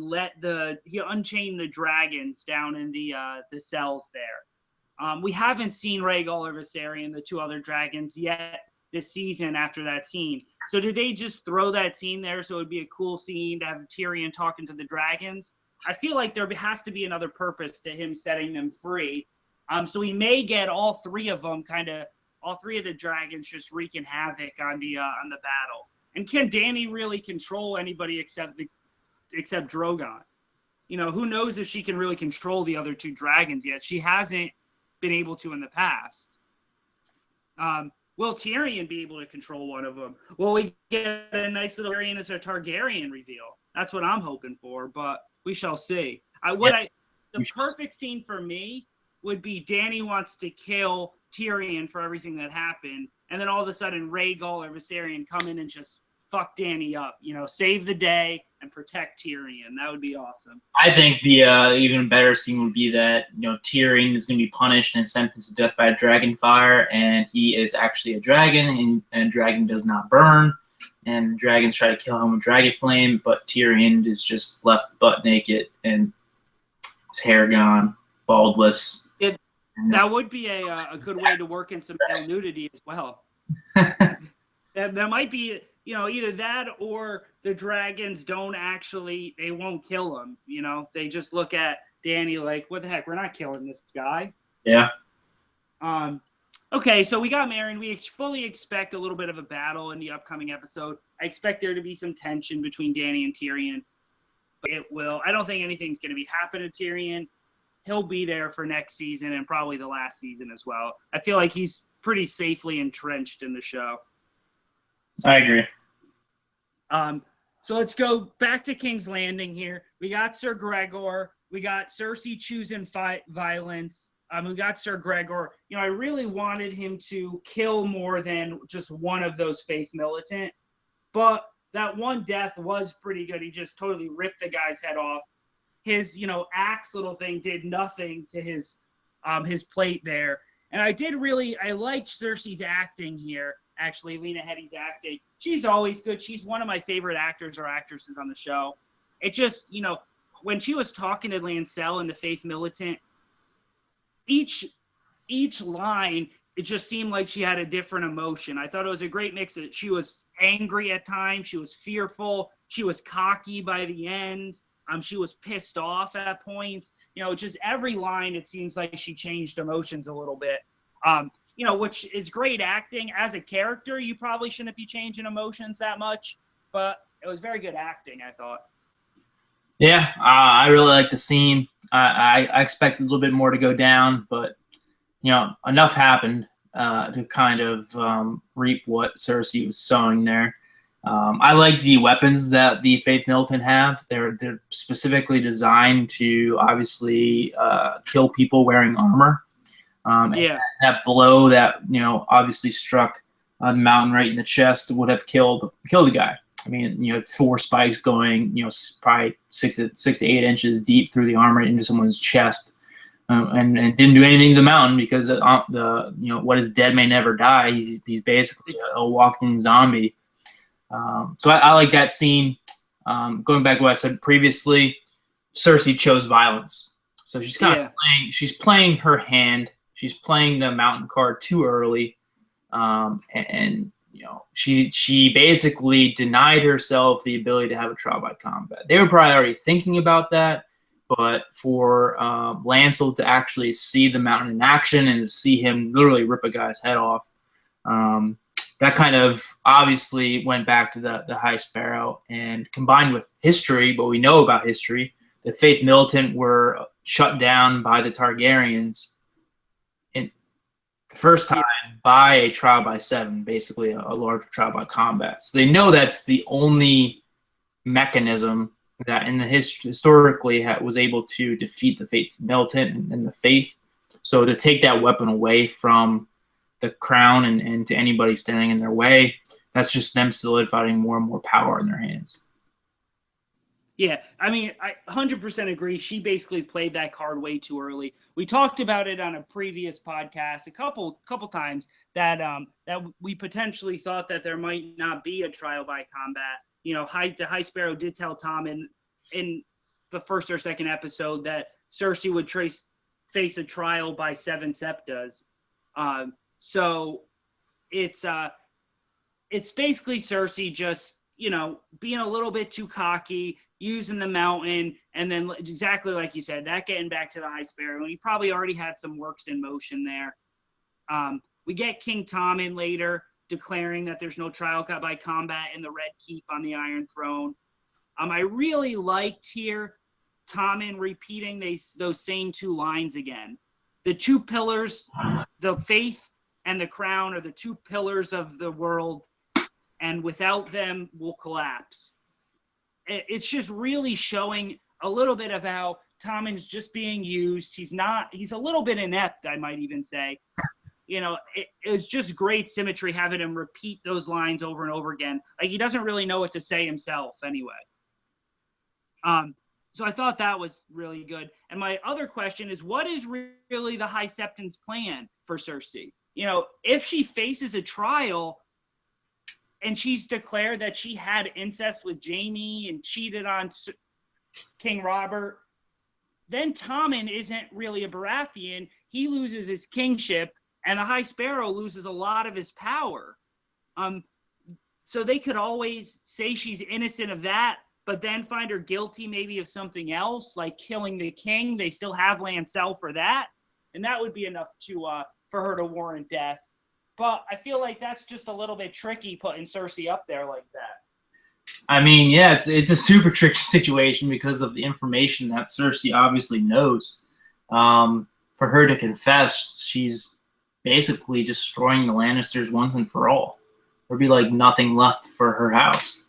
unchained the dragons down in the cells there. We haven't seen Rhaegal or Viserion, the two other dragons, yet this season after that scene. So did they just throw that scene there so it'd be a cool scene to have Tyrion talking to the dragons? I feel like there has to be another purpose to him setting them free. So we may get all three of them all three of the dragons just wreaking havoc on the battle. And can Dany really control anybody except Drogon? Who knows if she can really control the other two dragons yet? She hasn't been able to in the past. Will Tyrion be able to control one of them? Will we get a nice little Tyrion as a Targaryen reveal? That's what I'm hoping for, but we shall see. The perfect scene for me would be Dany wants to kill Tyrion for everything that happened, and then all of a sudden Rhaegal or Viserion come in and just fuck Dany up, save the day and protect Tyrion. That would be awesome. I think the even better scene would be that Tyrion is going to be punished and sentenced to death by a dragon fire, and he is actually a dragon, and dragon does not burn, and dragons try to kill him with dragon flame, but Tyrion is just left butt naked and his hair gone, baldless. That would be a good way to work in some male nudity as well. That might be, either that or the dragons they won't kill him. They just look at Dany like, what the heck, we're not killing this guy. Yeah. Okay, so we got Meryn. We fully expect a little bit of a battle in the upcoming episode. I expect there to be some tension between Dany and Tyrion. But I don't think anything's going to be happening to Tyrion. He'll be there for next season and probably the last season as well. I feel like he's pretty safely entrenched in the show. I agree. So let's go back to King's Landing here. We got Sir Gregor. We got Cersei choosing violence. We got Sir Gregor. I really wanted him to kill more than just one of those Faith Militant. But that one death was pretty good. He just totally ripped the guy's head off. His, axe little thing did nothing to his plate there. And I liked Cersei's acting here, actually, Lena Headey's acting. She's always good. She's one of my favorite actors or actresses on the show. It just, when she was talking to Lancel and the Faith Militant, each line it just seemed like she had a different emotion. I thought it was a great mix. She was angry at times. She was fearful. She was cocky by the end. She was pissed off at points. Just every line, it seems like she changed emotions a little bit. Which is great acting. As a character, you probably shouldn't be changing emotions that much, but it was very good acting, I thought. Yeah, I really like the scene. I expected a little bit more to go down, but enough happened to kind of reap what Cersei was sowing there. I like the weapons that the Faith Militant have. They're specifically designed to obviously kill people wearing armor. Yeah. That blow that obviously struck the mountain right in the chest would have killed the guy. I mean, 4 spikes going, probably 6 to 8 inches deep through the armor into someone's chest. And didn't do anything to the mountain because what is dead may never die. He's basically a walking zombie. So I like that scene. Going back to what I said previously, Cersei chose violence. So she's kind of playing her hand. She's playing the mountain card too early, and she basically denied herself the ability to have a trial by combat. They were probably already thinking about that. But for Lancel to actually see the mountain in action and to see him literally rip a guy's head off, that kind of obviously went back to the High Sparrow. And combined with history, what we know about history, the Faith Militant were shut down by the Targaryens in the first time by a trial by 7, basically a large trial by combat. So they know that's the only mechanism that in the historically was able to defeat the Faith Militant and the Faith. So to take that weapon away from the crown and to anybody standing in their way, that's just them solidifying more and more power in their hands. Yeah, I mean, I 100% agree. She basically played that card way too early. We talked about it on a previous podcast a couple times that we potentially thought that there might not be a trial by combat. The High Sparrow did tell Tom in the first or second episode that Cersei would face a trial by 7 septas. So it's basically Cersei just, being a little bit too cocky, using the mountain, and then exactly like you said, that getting back to the High Sparrow. And he probably already had some works in motion there. We get King Tommen later, declaring that there's no trial by combat in the Red Keep on the Iron Throne. I really liked here Tommen repeating those same 2 lines again. The 2 pillars, the faith and the crown, are the 2 pillars of the world, and without them, we'll collapse. It's just really showing a little bit of how Tommen's just being used. He's a little bit inept, I might even say. It's just great symmetry having him repeat those lines over and over again. Like, he doesn't really know what to say himself anyway. So I thought that was really good. And my other question is, what is really the High Septon's plan for Cersei? If she faces a trial and she's declared that she had incest with Jaime and cheated on King Robert, then Tommen isn't really a Baratheon. He loses his kingship, and the High Sparrow loses a lot of his power. So they could always say she's innocent of that, but then find her guilty maybe of something else, like killing the king. They still have Lancel for that, and that would be enough for her to warrant death. But I feel like that's just a little bit tricky putting Cersei up there like that. I mean, yeah, it's a super tricky situation because of the information that Cersei obviously knows. For her to confess, she's basically destroying the Lannisters once and for all. There'd be like nothing left for her house.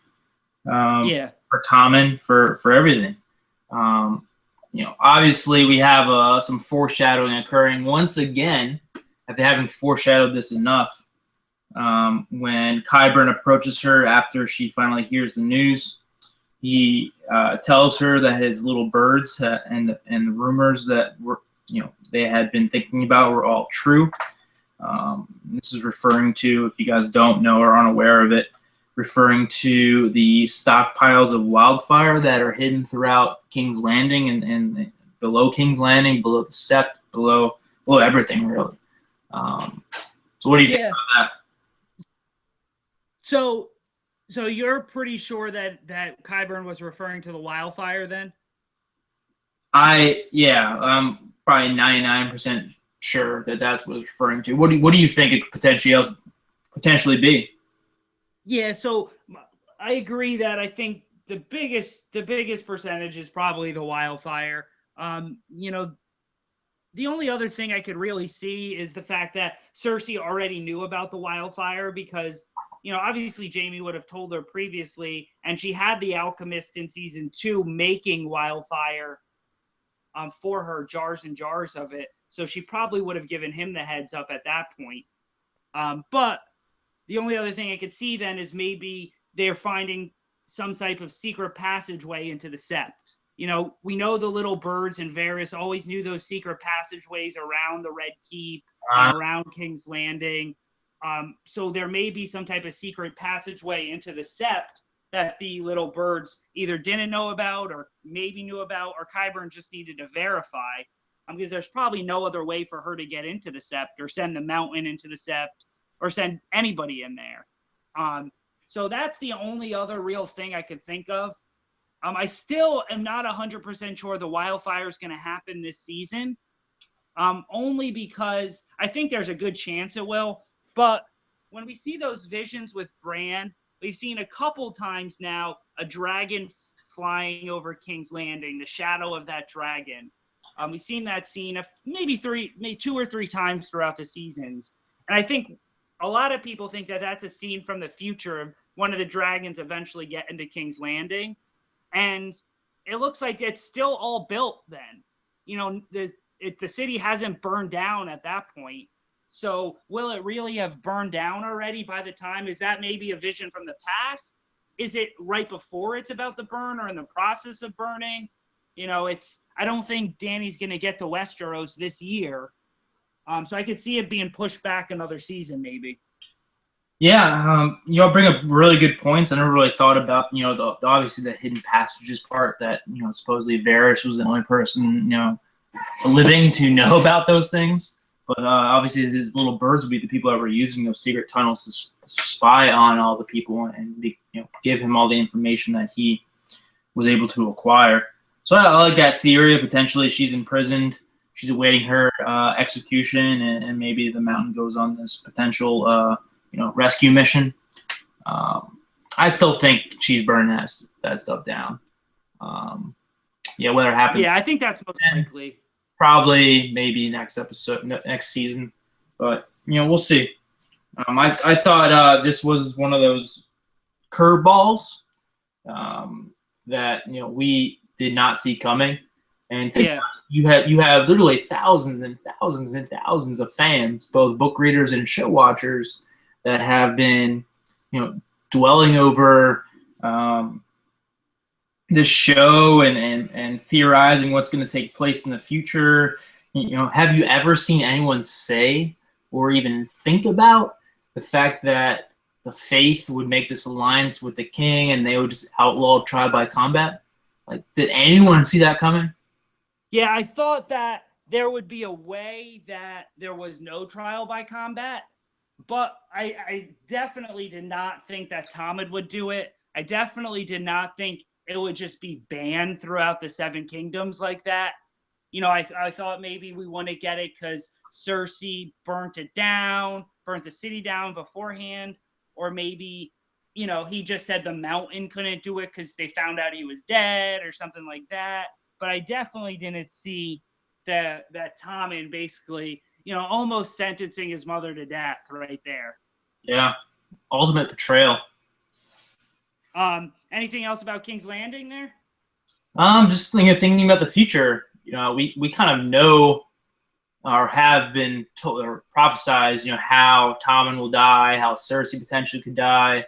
For Tommen, for everything. Obviously we have some foreshadowing occurring once again. If they haven't foreshadowed this enough, when Qyburn approaches her after she finally hears the news, he tells her that his little birds and the rumors that they had been thinking about were all true. This is referring to, if you guys don't know or aren't aware of it, referring to the stockpiles of wildfire that are hidden throughout King's Landing and below King's Landing, below the Sept, below everything really. So what do you think about that? So you're pretty sure that Qyburn was referring to the wildfire then? I'm probably 99% sure that that's what it's referring to. What do you think it could potentially be? Yeah, so I agree that I think the biggest percentage is probably the wildfire. You know, the only other thing I could really see is the fact that Cersei already knew about the wildfire because, you know, obviously Jaime would have told her previously, and she had the alchemist in season 2 making wildfire for her, jars and jars of it. So she probably would have given him the heads up at that point. But the only other thing I could see then is maybe they're finding some type of secret passageway into the Sept. You know, we know the little birds and Varys always knew those secret passageways around the Red Keep and around King's Landing. So there may be some type of secret passageway into the Sept that the little birds either didn't know about or maybe knew about, or Qyburn just needed to verify. Because there's probably no other way for her to get into the Sept or send the Mountain into the Sept or send anybody in there. So that's the only other real thing I could think of. I still am not 100% sure the wildfire is going to happen this season, only because I think there's a good chance it will. But when we see those visions with Bran, we've seen a couple times now a dragon flying over King's Landing, the shadow of that dragon. We've seen that scene maybe 2 or 3 times throughout the seasons. And I think a lot of people think that that's a scene from the future of one of the dragons eventually get into King's Landing. And it looks like it's still all built then. You know, the city hasn't burned down at that point. So will it really have burned down already by the time? Is that maybe a vision from the past? Is it right before it's about to burn or in the process of burning? You know, I don't think Dany's going to get the Westeros this year. So I could see it being pushed back another season maybe. Yeah, y'all bring up really good points. I never really thought about, you know, the obviously the hidden passages part that, you know, supposedly Varys was the only person, you know, living to know about those things. But obviously his little birds would be the people that were using those secret tunnels to spy on all the people and you know, give him all the information that he was able to acquire. So I like that theory of potentially she's imprisoned, she's awaiting her execution, and maybe the Mountain goes on this potential you know, rescue mission. I still think she's burning that stuff down. Yeah, whether it happens. Yeah, I think that's most likely. Probably, maybe next episode, next season, but you know, we'll see. I thought this was one of those curveballs that, you know, we did not see coming, and you have literally thousands and thousands and thousands of fans, both book readers and show watchers, that have been, you know, dwelling over this show and theorizing what's going to take place in the future. You know, have you ever seen anyone say or even think about the fact that the Faith would make this alliance with the King and they would just outlaw trial by combat? Like, did anyone see that coming? Yeah, I thought that there would be a way that there was no trial by combat. But I definitely did not think that Tommen would do it. I definitely did not think it would just be banned throughout the 7 kingdoms like that. You know, I thought maybe we want to get it because Cersei burnt the city down beforehand. Or maybe, you know, he just said the Mountain couldn't do it because they found out he was dead or something like that. But I definitely didn't see that Tommen basically, you know, almost sentencing his mother to death right there. Yeah, ultimate betrayal. Anything else about King's Landing there? Just thinking about the future. You know, we kind of know or have been told or prophesized, you know, how Tommen will die, how Cersei potentially could die.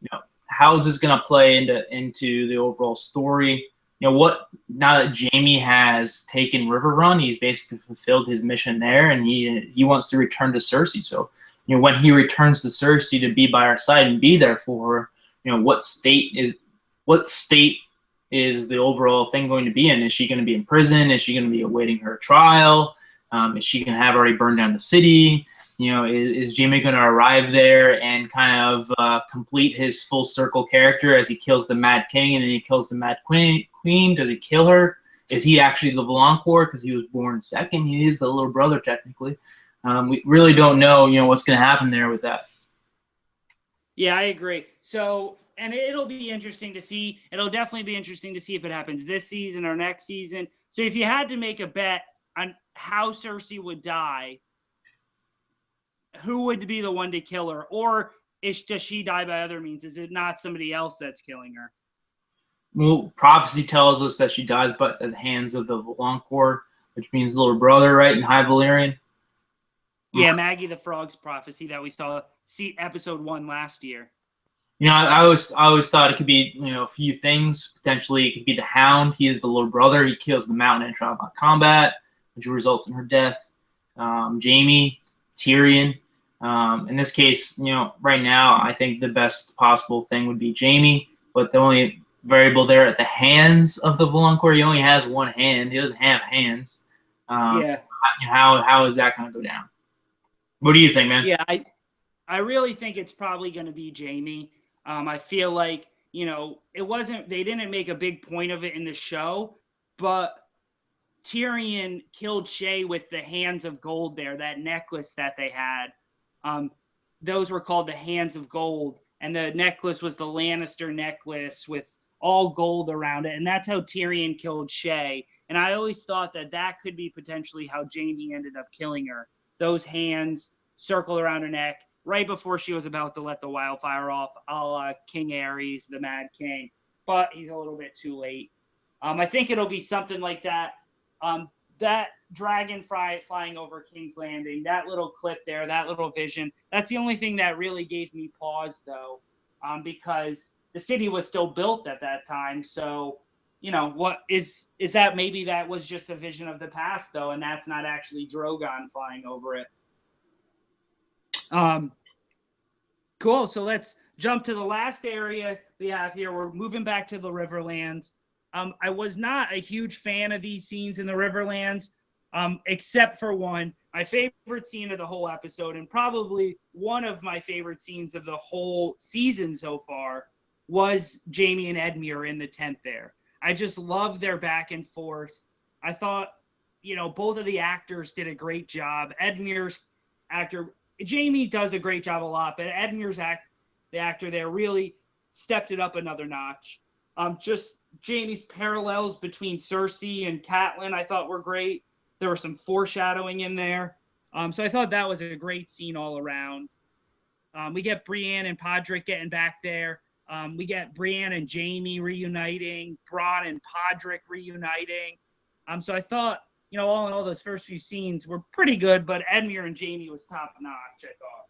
You know, how is this going to play into the overall story? You know, what now that Jaime has taken Riverrun, he's basically fulfilled his mission there, and he wants to return to Cersei. So, you know, when he returns to Cersei to be by her side and be there for her, you know, what state is the overall thing going to be in? Is she going to be in prison? Is she going to be awaiting her trial? Is she going to have already burned down the city? is Jamie going to arrive there and kind of complete his full circle character as he kills the Mad King and then he kills the Mad Queen? Does he kill her? Is he actually the Valancourt because he was born second? He is the little brother technically. We really don't know, what's going to happen there with that. Yeah, I agree. So, and it'll be interesting to see. It'll definitely be interesting to see if it happens this season or next season. So if you had to make a bet on how Cersei would die, who would be the one to kill her? Or does she die by other means? Is it not somebody else that's killing her? Well, prophecy tells us that she dies by the hands of the Valancourt, which means little brother, right, in High Valyrian? Yeah, Maggie the Frog's prophecy that we saw episode 1 last year. I always thought it could be, a few things. Potentially, it could be the Hound. He is the little brother. He kills the Mountain in trial by combat, which results in her death. Jamie, Tyrion. In this case, right now, I think the best possible thing would be Jamie. But the only variable there at the hands of the Valancourt, he only has one hand. He doesn't have hands. Yeah. How is that going to go down? What do you think, man? Yeah, I really think it's probably going to be Jamie. I feel like, they didn't make a big point of it in the show, but Tyrion killed Shae with the hands of gold there, that necklace that they had. Those were called the hands of gold, and the necklace was the Lannister necklace with all gold around it, and that's how Tyrion killed Shae. And I always thought that could be potentially how Jamie ended up killing her. Those hands circled around her neck right before she was about to let the wildfire off, a la King Aerys, the Mad King. But he's a little bit too late. I think it'll be something like that. That dragon flying over King's Landing, that little clip there, that little vision, that's the only thing that really gave me pause, though, because the city was still built at that time. So, what is that? Maybe that was just a vision of the past, though, and that's not actually Drogon flying over it. Cool. So let's jump to the last area we have here. We're moving back to the Riverlands. I was not a huge fan of these scenes in the Riverlands, except for one. My favorite scene of the whole episode, and probably one of my favorite scenes of the whole season so far, was Jamie and Edmure in the tent there. I just love their back and forth. I thought, both of the actors did a great job. Edmure's actor, Jamie does a great job a lot, but Edmure's the actor there really stepped it up another notch. Just Jamie's parallels between Cersei and Catelyn I thought were great. There was some foreshadowing in there. So I thought that was a great scene all around. We get Brienne and Podrick getting back there. We get Brienne and Jamie reuniting, Bronn and Podrick reuniting. So I thought, all in all, those first few scenes were pretty good, but Edmure and Jamie was top notch, I thought.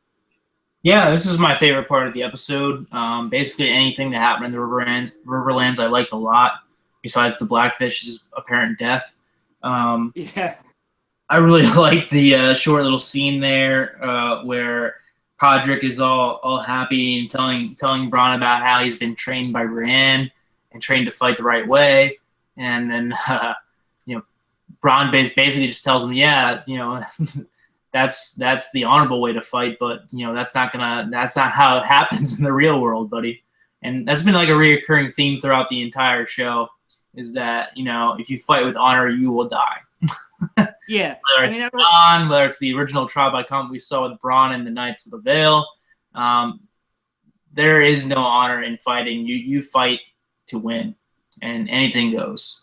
Yeah, this is my favorite part of the episode. Basically, anything that happened in the Riverlands I liked a lot, besides the Blackfish's apparent death. Yeah. I really liked the short little scene there where Podrick is all happy and telling Bronn about how he's been trained by Brienne and trained to fight the right way. And then, Bronn basically just tells him, yeah, that's the honorable way to fight, but that's not how it happens in the real world, buddy. And that's been like a reoccurring theme throughout the entire show, is that if you fight with honor, you will die. Yeah, whether it's the original trial by combat we saw with Bronn and the Knights of the Vale, there is no honor in fighting. You fight to win, and anything goes.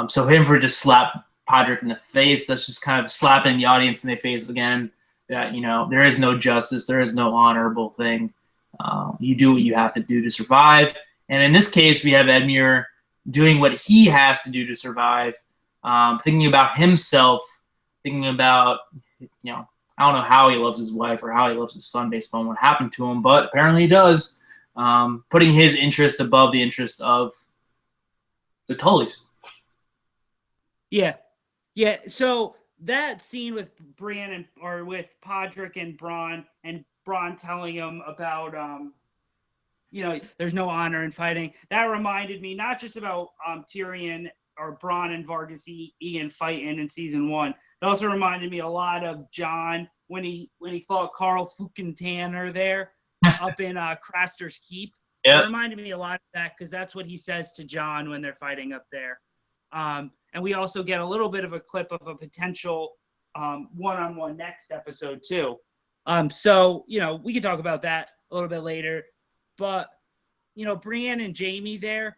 So him for just slap Podrick in the face, that's just kind of slapping the audience in the face again, that there is no justice, there is no honorable thing. You do what you have to do to survive, and in this case we have Edmure doing what he has to do to survive, thinking about himself, thinking about I don't know how he loves his wife or how he loves his son based on what happened to him, but apparently he does, putting his interest above the interest of the Tullys. Yeah, so that scene with Brienne with Podrick and Bronn telling him about, there's no honor in fighting. That reminded me not just about Tyrion or Bronn and Vargas Egan fighting in season 1. It also reminded me a lot of Jon when he fought Carl Fuchentaner there up in Craster's Keep. Yeah. It reminded me a lot of that because that's what he says to John when they're fighting up there. And we also get a little bit of a clip of a potential one-on-one next episode too. So, we can talk about that a little bit later. But, Brienne and Jaime there,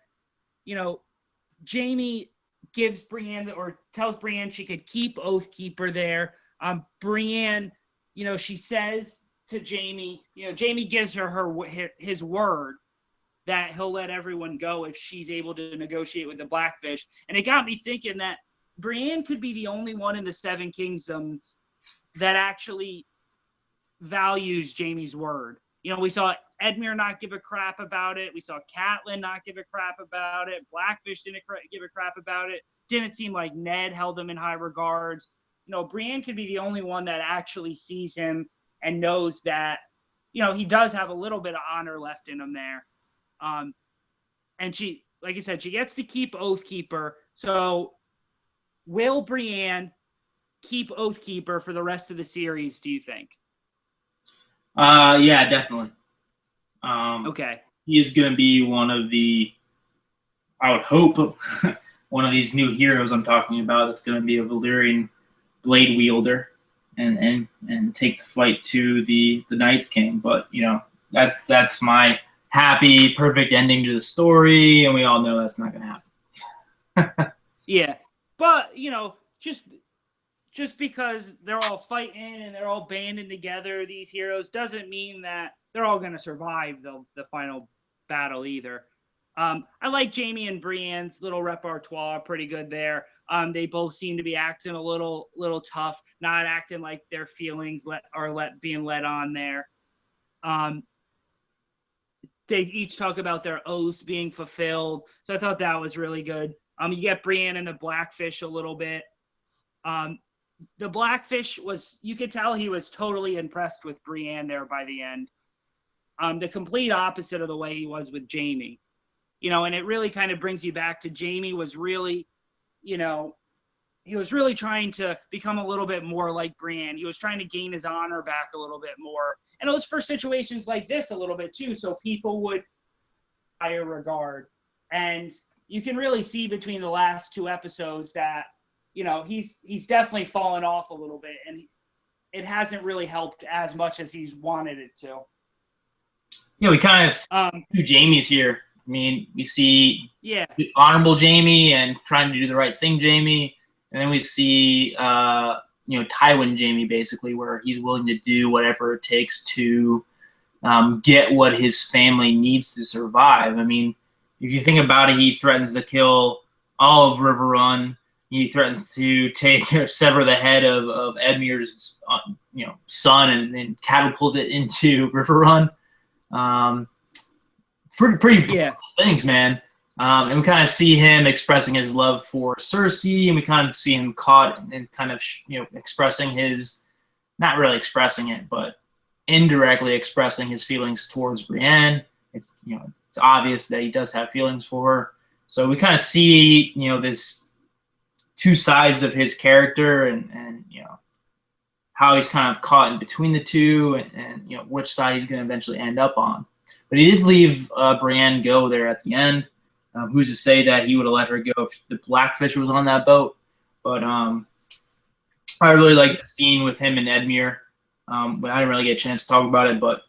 Jaime gives Brienne or tells Brienne she could keep Oathkeeper there. Brienne, she says to Jaime, Jaime gives her his word that he'll let everyone go if she's able to negotiate with the Blackfish. And it got me thinking that Brienne could be the only one in the Seven Kingdoms that actually values Jaime's word. We saw Edmure not give a crap about it. We saw Catelyn not give a crap about it. Blackfish didn't give a crap about it. Didn't seem like Ned held him in high regards. Brienne could be the only one that actually sees him and knows that, he does have a little bit of honor left in him there. And she, like I said, she gets to keep Oathkeeper. So will Brienne keep Oathkeeper for the rest of the series, do you think? Yeah, definitely. Okay. He is going to be one of the, I would hope, one of these new heroes I'm talking about that's going to be a Valyrian blade wielder and take the fight to the Night's King. But, that's my happy, perfect ending to the story, and we all know that's not going to happen. Yeah. But, just because they're all fighting and they're all banding together, these heroes, doesn't mean that they're all going to survive the final battle either. I like Jaime and Brienne's little repertoire pretty good there. They both seem to be acting a little tough, not acting like their feelings being led on there. They each talk about their oaths being fulfilled, so I thought that was really good. You get Brienne and the Blackfish a little bit. The Blackfish you could tell he was totally impressed with Brienne there by the end. The complete opposite of the way he was with Jaime. And it really kind of brings you back to Jaime was really, he was really trying to become a little bit more like Brienne. He was trying to gain his honor back a little bit more. And it was for situations like this a little bit too, so people would higher regard. And you can really see between the last two episodes that, he's definitely fallen off a little bit, and it hasn't really helped as much as he's wanted it to. Yeah, we kind of two Jaimes here. I mean, we see the honorable Jaime and trying to do the right thing Jaime, and then we see Tywin Jaime basically, where he's willing to do whatever it takes to get what his family needs to survive. I mean, if you think about it, he threatens to kill all of Riverrun. He threatens to sever the head of Edmure's son and catapult it into Riverrun. Pretty things, man. And we kind of see him expressing his love for Cersei, and we kind of see him caught and kind of expressing his, not really expressing it, but indirectly expressing his feelings towards Brienne. It's it's obvious that he does have feelings for her. So we kind of see this two sides of his character and how he's kind of caught in between the two and which side he's going to eventually end up on. But he did leave Brienne go there at the end. Who's to say that he would have let her go if the Blackfish was on that boat? But I really like the scene with him and Edmure. But I didn't really get a chance to talk about it, but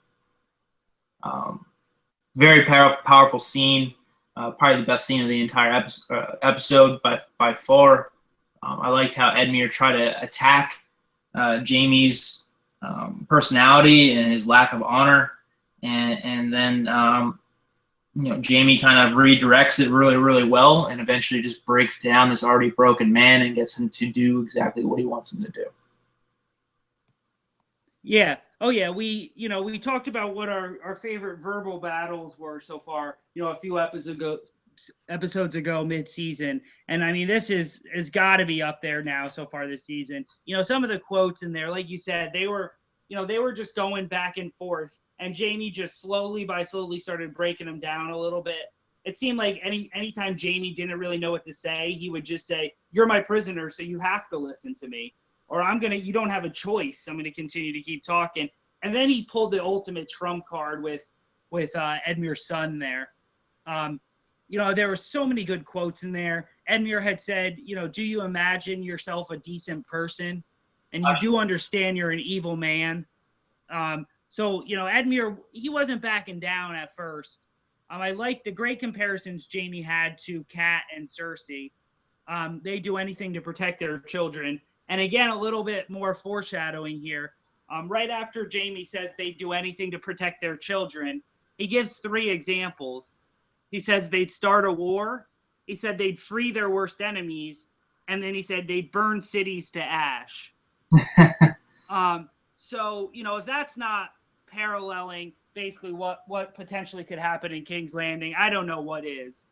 very powerful scene. Probably the best scene of the entire episode by far. I liked how Edmure tried to attack Jaime's personality and his lack of honor, and then Jaime kind of redirects it really, really well, and eventually just breaks down this already broken man and gets him to do exactly what he wants him to do. Yeah. Oh yeah. We talked about what our favorite verbal battles were so far. A few episodes ago, mid-season, and I mean this is got to be up there now so far this season. Some of the quotes in there, like you said, they were just going back and forth, and Jaime just slowly started breaking them down a little bit. It seemed like anytime Jaime didn't really know what to say, he would just say, "You're my prisoner, so you have to listen to me." or you don't have a choice. I'm going to continue to keep talking. And then he pulled the ultimate trump card with Edmure's son there. There were so many good quotes in there. Edmure had said, do you imagine yourself a decent person? And you do understand you're an evil man. Edmure, he wasn't backing down at first. I like the great comparisons Jaime had to Kat and Cersei. They do anything to protect their children. And again, a little bit more foreshadowing here. Right after Jaime says they do anything to protect their children, he gives 3 examples. He says they'd start a war. He said they'd free their worst enemies. And then he said they'd burn cities to ash. If that's not paralleling basically what potentially could happen in King's Landing, I don't know what is.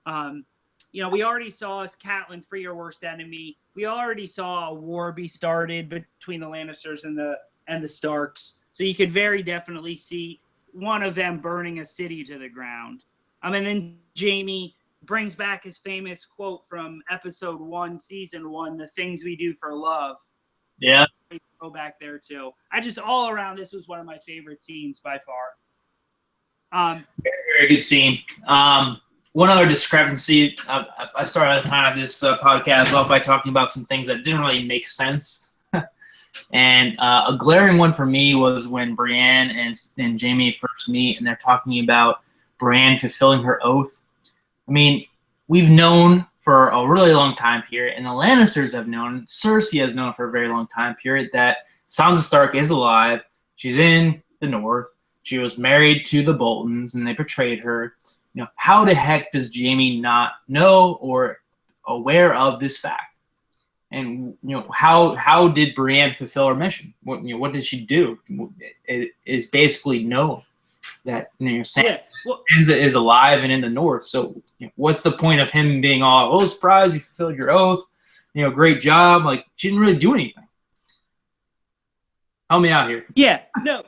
We already saw Catelyn free her worst enemy. We already saw a war be started between the Lannisters and the Starks. So you could very definitely see one of them burning a city to the ground. And then Jaime brings back his famous quote from episode 1, season 1, "The things we do for love." Yeah. Go back there too. All around, this was one of my favorite scenes by far. Very, very good scene. One other discrepancy, I started kind of this podcast off by talking about some things that didn't really make sense. And a glaring one for me was when Brienne and Jaime first meet, and they're talking about Brienne fulfilling her oath. I mean, we've known for a really long time period, and the Lannisters have known, Cersei has known for a very long time period, that Sansa Stark is alive. She's in the North. She was married to the Boltons, and they betrayed her. How the heck does Jaime not know or aware of this fact? And how did Brienne fulfill her mission? What did she do? It is basically known that Sansa is alive and in the North. So what's the point of him being all, "Oh, surprise, you fulfilled your oath, great job"? Like, she didn't really do anything. Help me out here. Yeah, no,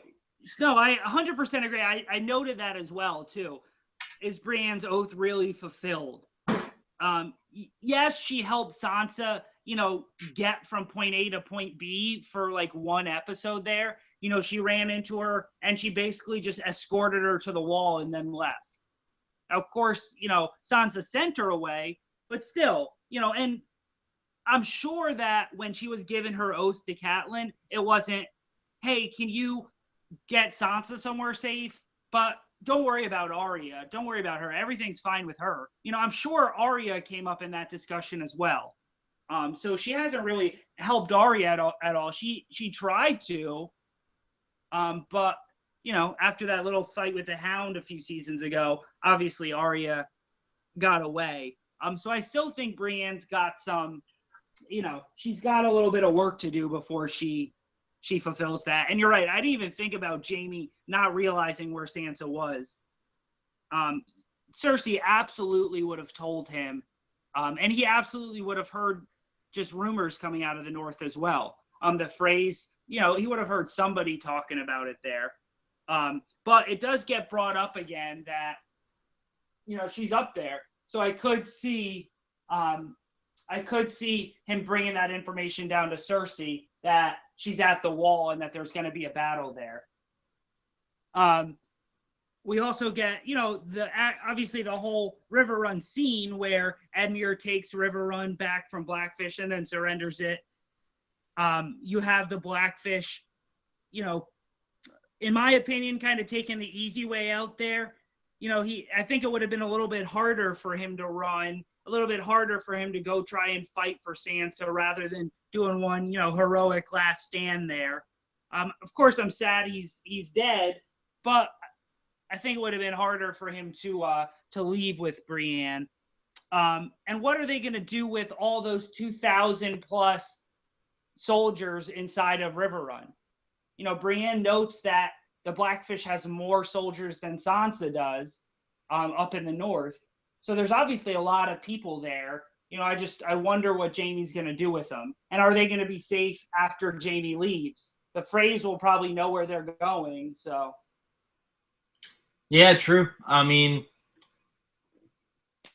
I 100% agree. I noted that as well too. Is Brienne's oath really fulfilled? Yes, she helped Sansa, get from point A to point B for like one episode there. She ran into her and she basically just escorted her to the wall and then left. Of course, Sansa sent her away, but still, and I'm sure that when she was given her oath to Catelyn, it wasn't, "Hey, can you get Sansa somewhere safe? But don't worry about Arya. Don't worry about her. Everything's fine with her." I'm sure Arya came up in that discussion as well. So she hasn't really helped Arya at all. She tried to, but after that little fight with the Hound a few seasons ago, obviously Arya got away. So I still think Brienne's got some, she's got a little bit of work to do before she fulfills that. And you're right. I didn't even think about Jaime not realizing where Sansa was. Cersei absolutely would have told him. And he absolutely would have heard just rumors coming out of the North as well. The phrase, he would have heard somebody talking about it there. But it does get brought up again that, she's up there. So I could see him bringing that information down to Cersei that she's at the wall and that there's going to be a battle there. We also get, obviously the whole River Run scene where Edmure takes River Run back from Blackfish and then surrenders it. You have the Blackfish, in my opinion, kind of taking the easy way out there. I think it would have been a little bit harder for him to run, a little bit harder for him to go try and fight for Sansa rather than doing one, heroic last stand there. Of course, I'm sad he's dead, but I think it would have been harder for him to leave with Brienne. And what are they going to do with all those 2,000 plus soldiers inside of River Run? Brienne notes that the Blackfish has more soldiers than Sansa does up in the North. So there's obviously a lot of people there. I wonder what Jaime's going to do with them. And are they going to be safe after Jaime leaves? The Freys will probably know where they're going, so. Yeah, true. I mean,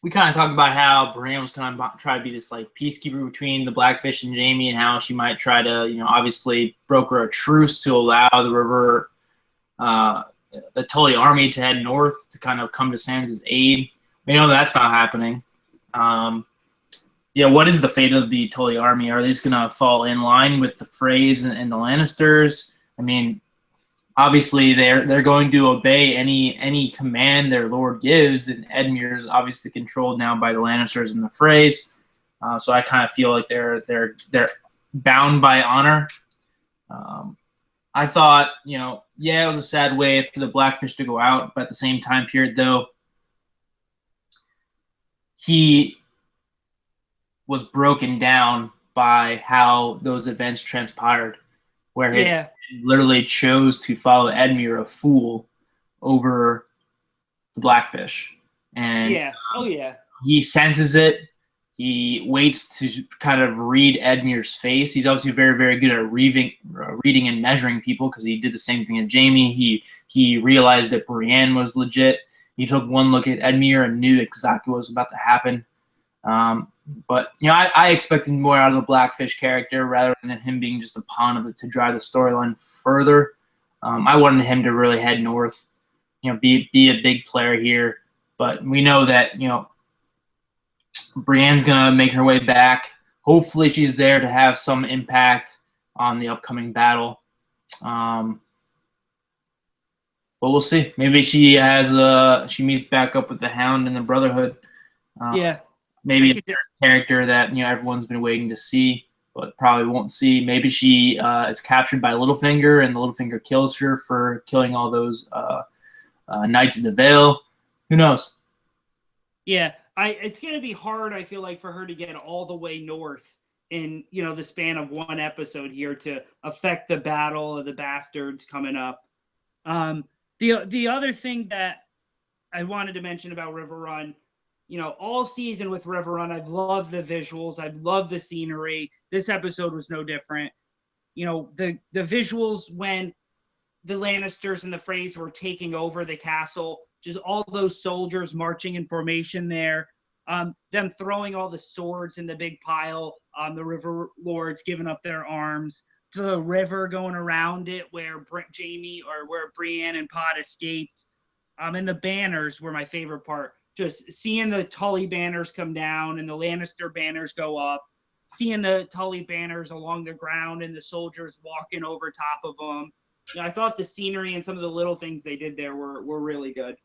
we kind of talked about how Brienne was kind of try to be this like peacekeeper between the Blackfish and Jaime, and how she might try to, obviously broker a truce to allow the river, the Tully army to head north to kind of come to Sansa's aid. We know that's not happening. What is the fate of the Tully army? Are they just going to fall in line with the Freys and the Lannisters? I mean, obviously they're going to obey any command their lord gives, and Edmure is obviously controlled now by the Lannisters and the Freys. So I kind of feel like they're bound by honor. I thought, it was a sad way for the Blackfish to go out, but at the same time period, though, he was broken down by how those events transpired, where his literally chose to follow Edmure, a fool, over the Blackfish. And he senses it. He waits to kind of read Edmure's face. He's obviously very, very good at reading and measuring people, because he did the same thing at Jaime. He realized that Brienne was legit. He took one look at Edmure and knew exactly what was about to happen. But I expected more out of the Blackfish character rather than him being just a pawn to drive the storyline further. I wanted him to really head north, be a big player here. But we know that Brienne's gonna make her way back. Hopefully, she's there to have some impact on the upcoming battle. But we'll see. Maybe she meets back up with the Hound and the Brotherhood. Maybe a character that everyone's been waiting to see, but probably won't see. Maybe she is captured by Littlefinger, and the Littlefinger kills her for killing all those Knights of the Vale. Who knows? Yeah, it's going to be hard, I feel like, for her to get all the way north in the span of one episode here to affect the Battle of the Bastards coming up. The other thing that I wanted to mention about River Run, all season with River Run, I've loved the visuals. I've loved the scenery. This episode was no different. The visuals when the Lannisters and the Freys were taking over the castle, just all those soldiers marching in formation there, them throwing all the swords in the big pile, the River Lords giving up their arms, to the river going around it where Jaime or where Brienne and Pod escaped. And the banners were my favorite part. Just seeing the Tully banners come down and the Lannister banners go up, seeing the Tully banners along the ground and the soldiers walking over top of them. I thought the scenery and some of the little things they did there were really good.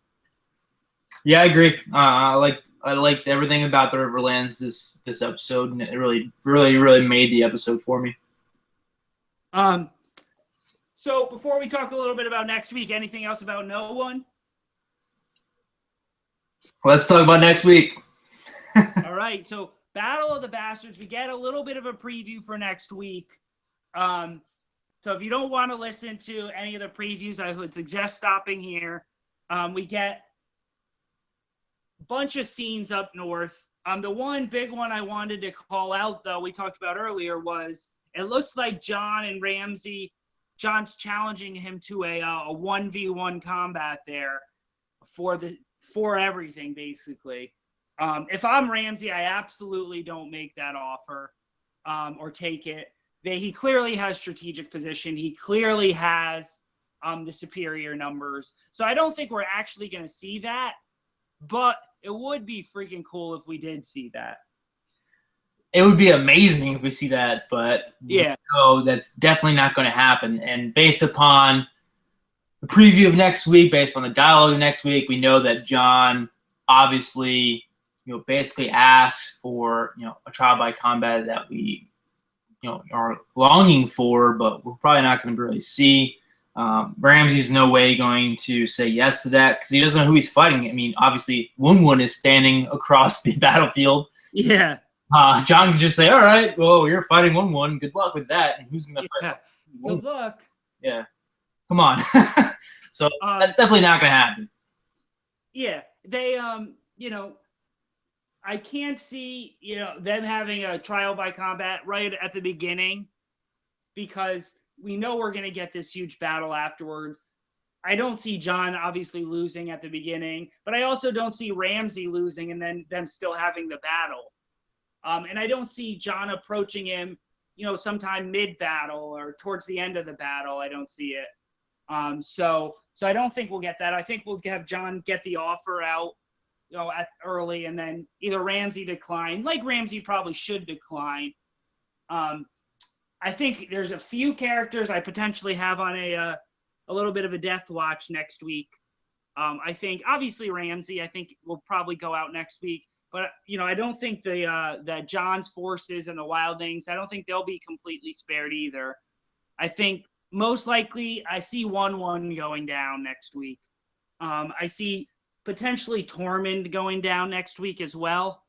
Yeah, I agree. I liked everything about the Riverlands this episode, and it really, really, really made the episode for me. So before we talk a little bit about next week, anything else about No One? Let's talk about next week. All right. So Battle of the Bastards, we get a little bit of a preview for next week. So if you don't want to listen to any of the previews, I would suggest stopping here. We get a bunch of scenes up north. The one big one I wanted to call out, though, we talked about earlier, was it looks like Jon and Ramsay, Jon's challenging him to a 1v1 combat there for everything, basically. If I'm Ramsay, I absolutely don't make that offer or take it. He clearly has strategic position. He clearly has the superior numbers. So I don't think we're actually going to see that, but it would be freaking cool if we did see that. It would be amazing if we see that, but that's definitely not going to happen. And based upon the preview of next week, based on the dialogue of next week, we know that Jon obviously, basically asks for, a trial by combat that we, are longing for, but we're probably not going to really see. Ramsay's no way going to say yes to that because he doesn't know who he's fighting. I mean, obviously, Wun is standing across the battlefield. Yeah. Jon can just say, all right, well, you're fighting Wun. Good luck with that. And who's going to fight? Good luck. Yeah. Come on. So that's definitely not going to happen. Yeah. They, I can't see, them having a trial by combat right at the beginning because we know we're going to get this huge battle afterwards. I don't see John obviously losing at the beginning, but I also don't see Ramsay losing and then them still having the battle. And I don't see John approaching him, sometime mid-battle or towards the end of the battle. I don't see it. So I don't think we'll get that. I think we'll have John get the offer out, at early, and then either Ramsay decline, like Ramsay probably should decline. I think there's a few characters I potentially have on a little bit of a death watch next week. I think obviously Ramsay, I think will probably go out next week. But I don't think that John's forces and the Wildlings, I don't think they'll be completely spared either. I think most likely I see 1-1 going down next week. I see potentially Tormund going down next week as well.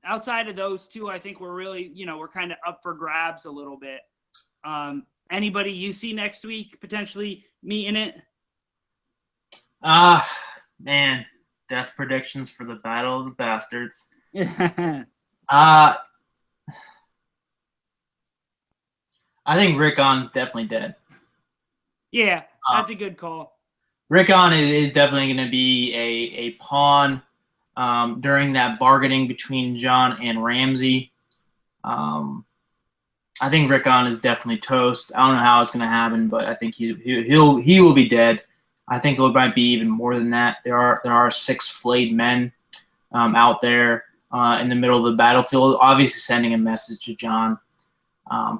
Outside of those two, I think we're really, we're kind of up for grabs a little bit. Anybody you see next week potentially meeting it? Man. Death predictions for the Battle of the Bastards. I think Rickon's definitely dead. Yeah, that's a good call. Rickon is definitely going to be a pawn during that bargaining between John and Ramsay. I think Rickon is definitely toast. I don't know how it's going to happen, but I think he will be dead. I think it might be even more than that. There are 6 flayed men out there in the middle of the battlefield, obviously sending a message to John.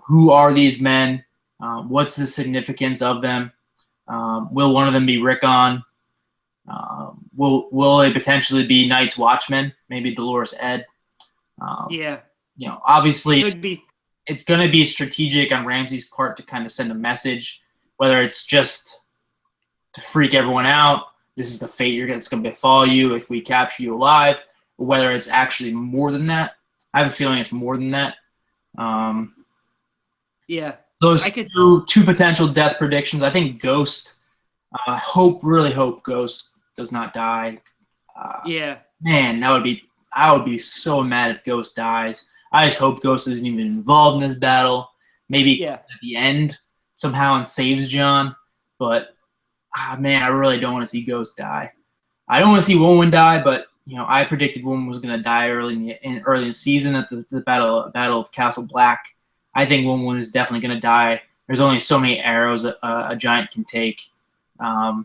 Who are these men? What's the significance of them? Will one of them be Rickon? Will they potentially be Night's Watchmen? Maybe Dolorous Edd. Obviously Could be. It's going to be strategic on Ramsay's part to kind of send a message, whether it's just to freak everyone out. This is the fate that's going to befall you if we capture you alive. Or whether it's actually more than that. I have a feeling it's more than that. Those two potential death predictions. I think Ghost. Really hope Ghost does not die. Man, I would be so mad if Ghost dies. I just hope Ghost isn't even involved in this battle. Maybe at the end somehow and saves John. But man, I really don't want to see Ghost die. I don't want to see Woman die, but I predicted Woman was going to die early in the season at the battle of Castle Black. I think Woman is definitely going to die. There's only so many arrows a giant can take. I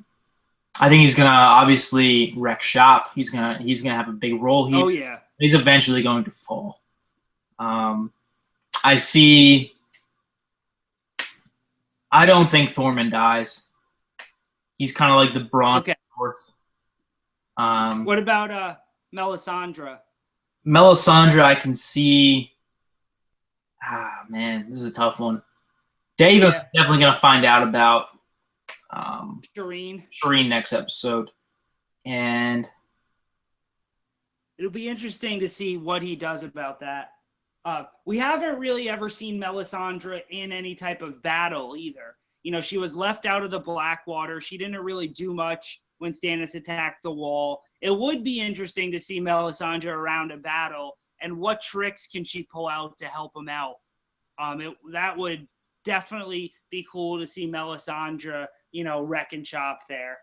think he's going to obviously wreck shop. He's gonna have a big role here. He's eventually going to fall. I don't think Thormund dies. He's kind of like the Bronn of the North. What about Melisandre? Melisandre, I can see. Man, this is a tough one. Davis is definitely going to find out about Shireen next episode. And it'll be interesting to see what he does about that. We haven't really ever seen Melisandre in any type of battle either. She was left out of the Blackwater. She didn't really do much when Stannis attacked the wall. It would be interesting to see Melisandre around a battle and what tricks can she pull out to help him out. That would definitely be cool to see Melisandre, wreck and chop there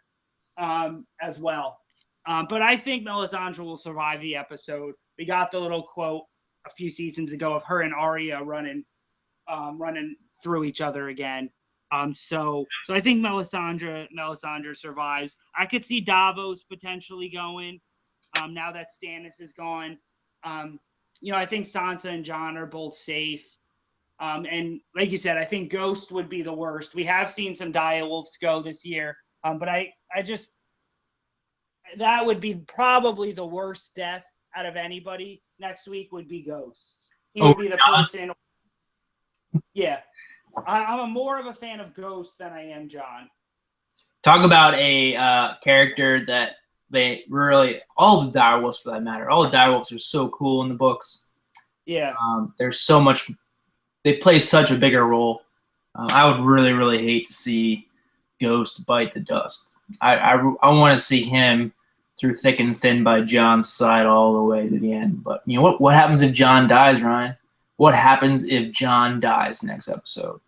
as well. But I think Melisandre will survive the episode. We got the little quote a few seasons ago of her and Arya running through each other again. So I think Melisandre survives. I could see Davos potentially going now that Stannis is gone. I think Sansa and Jon are both safe. And like you said, I think Ghost would be the worst. We have seen some direwolves go this year, but that would be probably the worst death out of anybody next week would be Ghost. He would be the person. Yeah. I'm more of a fan of Ghost than I am Jon. Talk about a character that they really, all the direwolves for that matter, all the direwolves are so cool in the books. Yeah. There's so much, they play such a bigger role. I would really, really hate to see Ghost bite the dust. I want to see him through thick and thin by Jon's side all the way to the end. But what happens if Jon dies, Ryan? What happens if Jon dies next episode?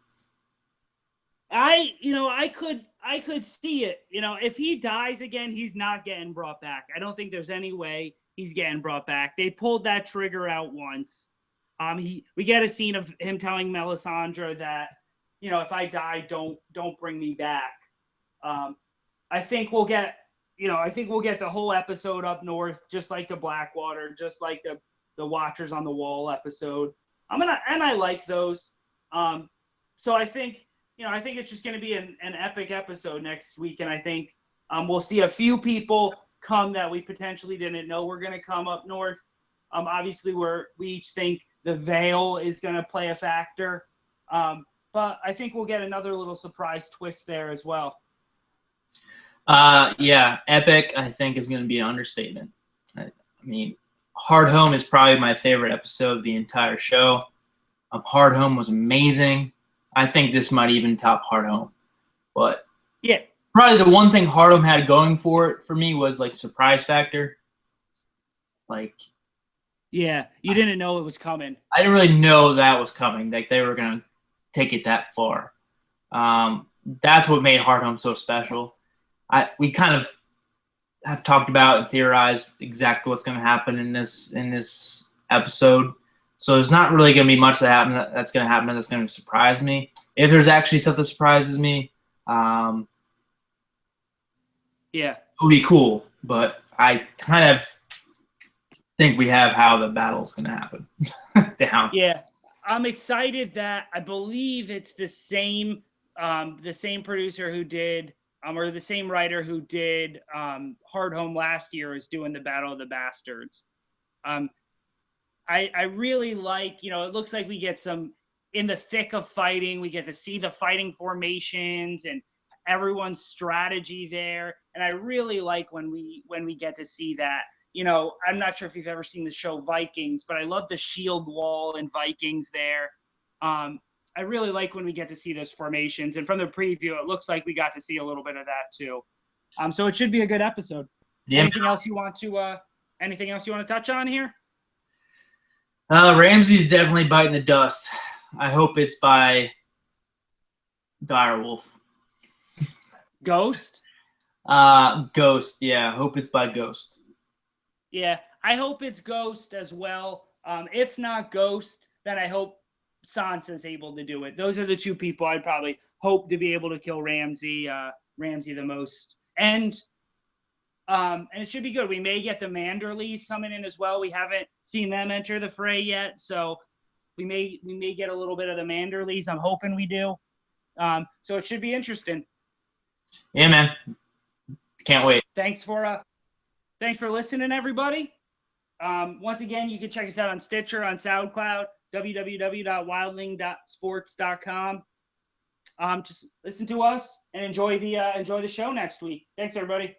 I could see it. If he dies again, he's not getting brought back. I don't think there's any way he's getting brought back. They pulled that trigger out once. We get a scene of him telling Melisandre that, if I die, don't bring me back. I think we'll get the whole episode up north, just like the Blackwater, just like the Watchers on the Wall episode. I like those. So I think it's just going to be an epic episode next week, and I think we'll see a few people come that we potentially didn't know were going to come up north. Obviously, we each think the Veil is going to play a factor, but I think we'll get another little surprise twist there as well. Yeah, epic, I think, is going to be an understatement. I mean, Hard Home is probably my favorite episode of the entire show. Hard Home was amazing. I think this might even top Hard Home. But yeah, probably the one thing Hard Home had going for it for me was like surprise factor. Like, yeah, you didn't know it was coming. I didn't really know that was coming. Like they were gonna take it that far. That's what made Hard Home so special. We kind of have talked about and theorized exactly what's going to happen in this episode. So there's not really going to be much that's going to happen that's going to surprise me. If there's actually something that surprises me, yeah, it would be cool. But I kind of think we have how the battle's going to happen down. Yeah, I'm excited that I believe it's the same producer who did. Or the same writer who did Hard Home last year is doing the Battle of the Bastards. I really like, it looks like we get some in the thick of fighting. We get to see the fighting formations and everyone's strategy there. And I really like when we get to see that. I'm not sure if you've ever seen the show Vikings, but I love the shield wall in Vikings there. I really like when we get to see those formations, and from the preview, it looks like we got to see a little bit of that too. So it should be a good episode. Yeah. Anything else you want to touch on here? Ramsay's definitely biting the dust. I hope it's by Direwolf. Ghost? Ghost, yeah. I hope it's by Ghost. Yeah, I hope it's Ghost as well. If not Ghost, then I hope Sansa's able to do it. Those are the two people I'd probably hope to be able to kill Ramsay the most. And it should be good. We may get the Manderleys coming in as well. We haven't seen them enter the fray yet, so we may get a little bit of the Manderleys. I'm hoping we do. So it should be interesting. Yeah, man. Can't wait. Thanks for listening, everybody. Once again, you can check us out on Stitcher, on SoundCloud, www.wildling.sports.com. Just listen to us and enjoy the show next week. Thanks, everybody.